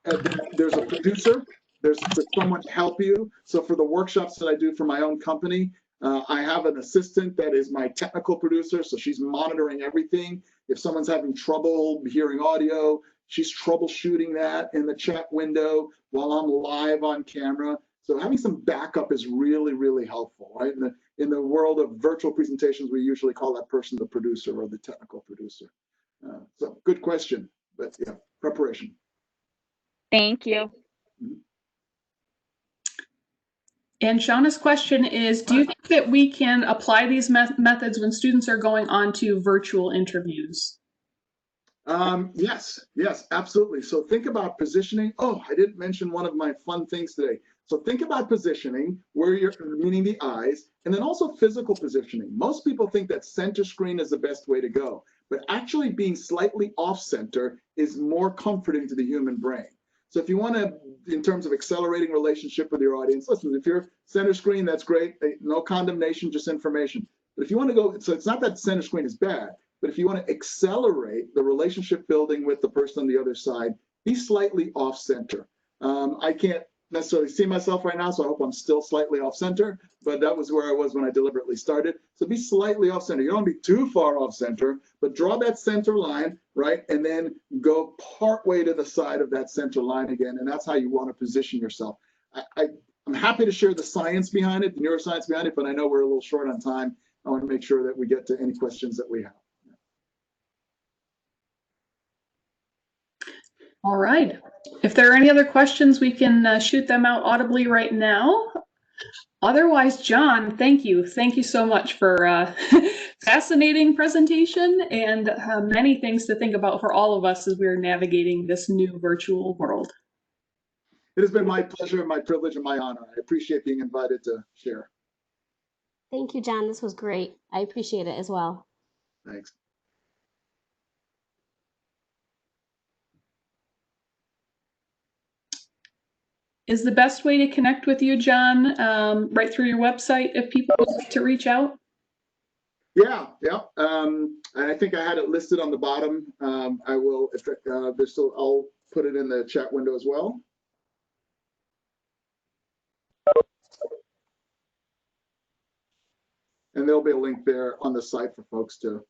there's a producer, there's someone to help you. So for the workshops that I do for my own company, I have an assistant that is my technical producer. So she's monitoring everything. If someone's having trouble hearing audio, she's troubleshooting that in the chat window while I'm live on camera. So having some backup is really, really helpful, right? In the world of virtual presentations, we usually call that person the producer or the technical producer. So good question, but yeah, preparation. Thank you. And Shauna's question is, do you think that we can apply these methods when students are going on to virtual interviews? Yes, absolutely. So think about positioning. Oh, I didn't mention one of my fun things today. So think about positioning, where you're meaning the eyes, and then also physical positioning. Most people think that center screen is the best way to go, but actually being slightly off center is more comforting to the human brain. So if you want to, in terms of accelerating relationship with your audience, listen, if you're center screen, that's great. No condemnation, just information. But if you want to go, so it's not that center screen is bad, but if you want to accelerate the relationship building with the person on the other side, be slightly off center. I can't necessarily see myself right now, so I hope I'm still slightly off center, but that was where I was when I deliberately started. So be slightly off center. You don't want to be too far off center, but draw that center line, right? And then go part way to the side of that center line again. And that's how you want to position yourself. I'm happy to share the science behind it, the neuroscience behind it, but I know we're a little short on time. I want to make sure that we get to any questions that we have. All right. If there are any other questions, we can shoot them out audibly right now. Otherwise, John, thank you. Thank you so much for fascinating presentation and many things to think about for all of us as we're navigating this new virtual world. It has been my pleasure, my privilege, and my honor. I appreciate being invited to share. Thank you, John. This was great. I appreciate it as well. Thanks. Is the best way to connect with you, John, right through your website if people would like to reach out? Yeah. And I think I had it listed on the bottom. I will, if there's still, I'll put it in the chat window as well. And there'll be a link there on the site for folks to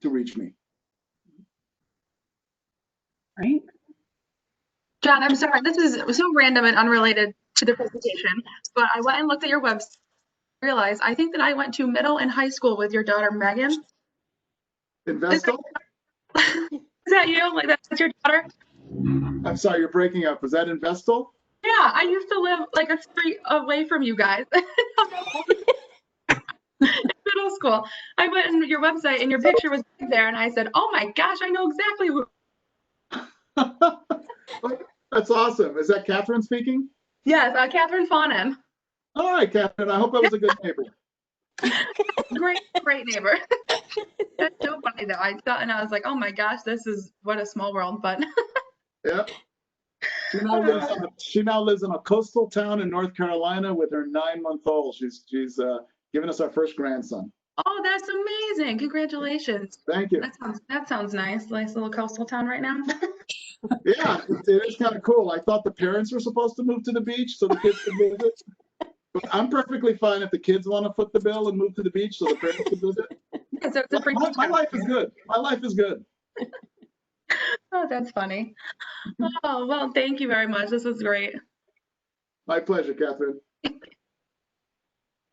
reach me. Right. John, I'm sorry, this is so random and unrelated to the presentation, but I went and looked at your website, realized I think that I went to middle and high school with your daughter, Megan. Investo? Is that you? Like, that's your daughter? I'm sorry, you're breaking up. Was that Investo? Yeah, I used to live like a street away from you guys. Middle school. I went in your website and your picture was there, and I said, oh my gosh, I know exactly who. That's awesome. Is that Catherine speaking? Yes, Catherine Fawnin. All right, Catherine. I hope I was a good neighbor. Great neighbor. That's so funny though. I thought, and I was like, oh my gosh, this is what a small world. But yeah. She now lives in a coastal town in North Carolina with her 9-month-old. She's giving us our first grandson. Oh, that's amazing! Congratulations. Thank you. That sounds nice. Nice little coastal town right now. Yeah, it is kind of cool. I thought the parents were supposed to move to the beach so the kids could visit. But I'm perfectly fine if the kids want to foot the bill and move to the beach so the parents can visit. Yeah, so it's a free my life is good. My life is good. Oh, that's funny. Oh, well, thank you very much. This was great. My pleasure, Catherine.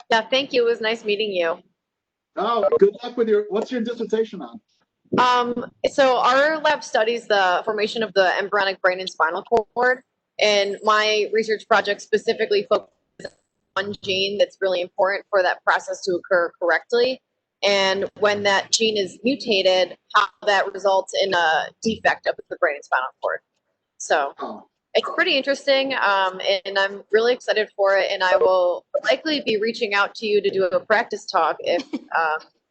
Yeah, thank you. It was nice meeting you. Oh, good luck with what's your dissertation on? So our lab studies the formation of the embryonic brain and spinal cord, and my research project specifically focuses on one gene that's really important for that process to occur correctly. and when that gene is mutated, how that results in a defect of the brain and spinal cord. So Oh, it's pretty interesting, and I'm really excited for it. And I will likely be reaching out to you to do a practice talk if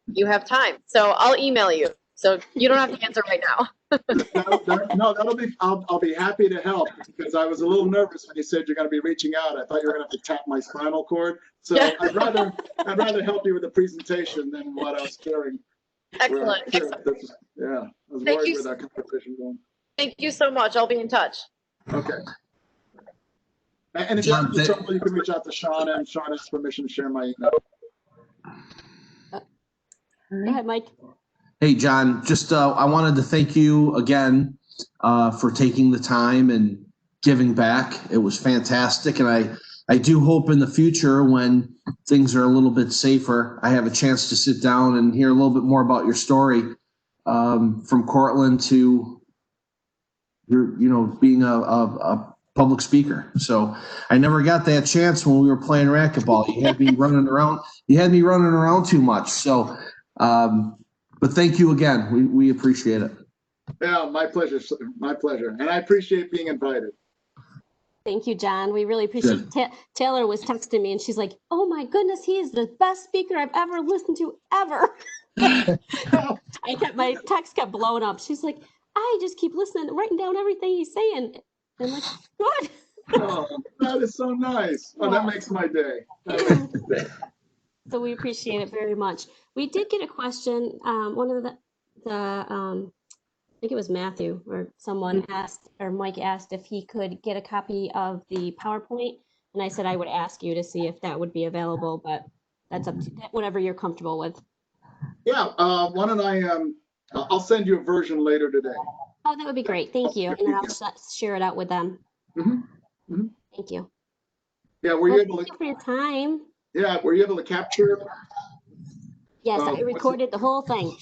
you have time. So I'll email you. So you don't have to answer right now. no, that'll be. I'll be happy to help, because I was a little nervous when you said you're going to be reaching out. I thought you were going to have to tap my spinal cord. So Yeah. I'd rather help you with the presentation than what I was hearing. Excellent. Yeah, I was Thank worried you. where that conversation going. Thank you so much. I'll be in touch. Okay. And if you have any trouble, you can reach out to Sean, and Sean has permission to share my email. Go ahead, Mike. Hey, John, just I wanted to thank you again for taking the time and giving back. It was fantastic. And I do hope in the future, when things are a little bit safer, I have a chance to sit down and hear a little bit more about your story from Cortland to your, being a public speaker. So I never got that chance when we were playing racquetball. You had me running around. You had me running around too much. So, but thank you again. We appreciate it. Yeah, my pleasure. My pleasure. And I appreciate being invited. Thank you, John. We really appreciate it. Taylor was texting me and she's like, oh my goodness, he is the best speaker I've ever listened to ever. My text kept blowing up. She's like, I just keep listening, writing down everything he's saying. And I'm like, good. Oh, that is so nice. Oh, that makes my day. That makes my day. So we appreciate it very much. We did get a question. One of I think it was Matthew or someone asked, or Mike asked if he could get a copy of the PowerPoint. And I said I would ask you to see if that would be available, but that's up to whatever you're comfortable with. Yeah, why don't I'll send you a version later today. Oh, that would be great. Thank you. And then I'll share it out with them. Thank you. Yeah, were you able Thank to? you for your time. Yeah, were you able to capture? Yes, I recorded the whole thing.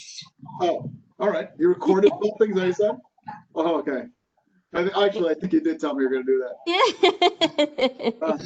Oh, all right. You recorded both things I said? Oh, okay. Actually, I think you did tell me you were going to do that. Yeah.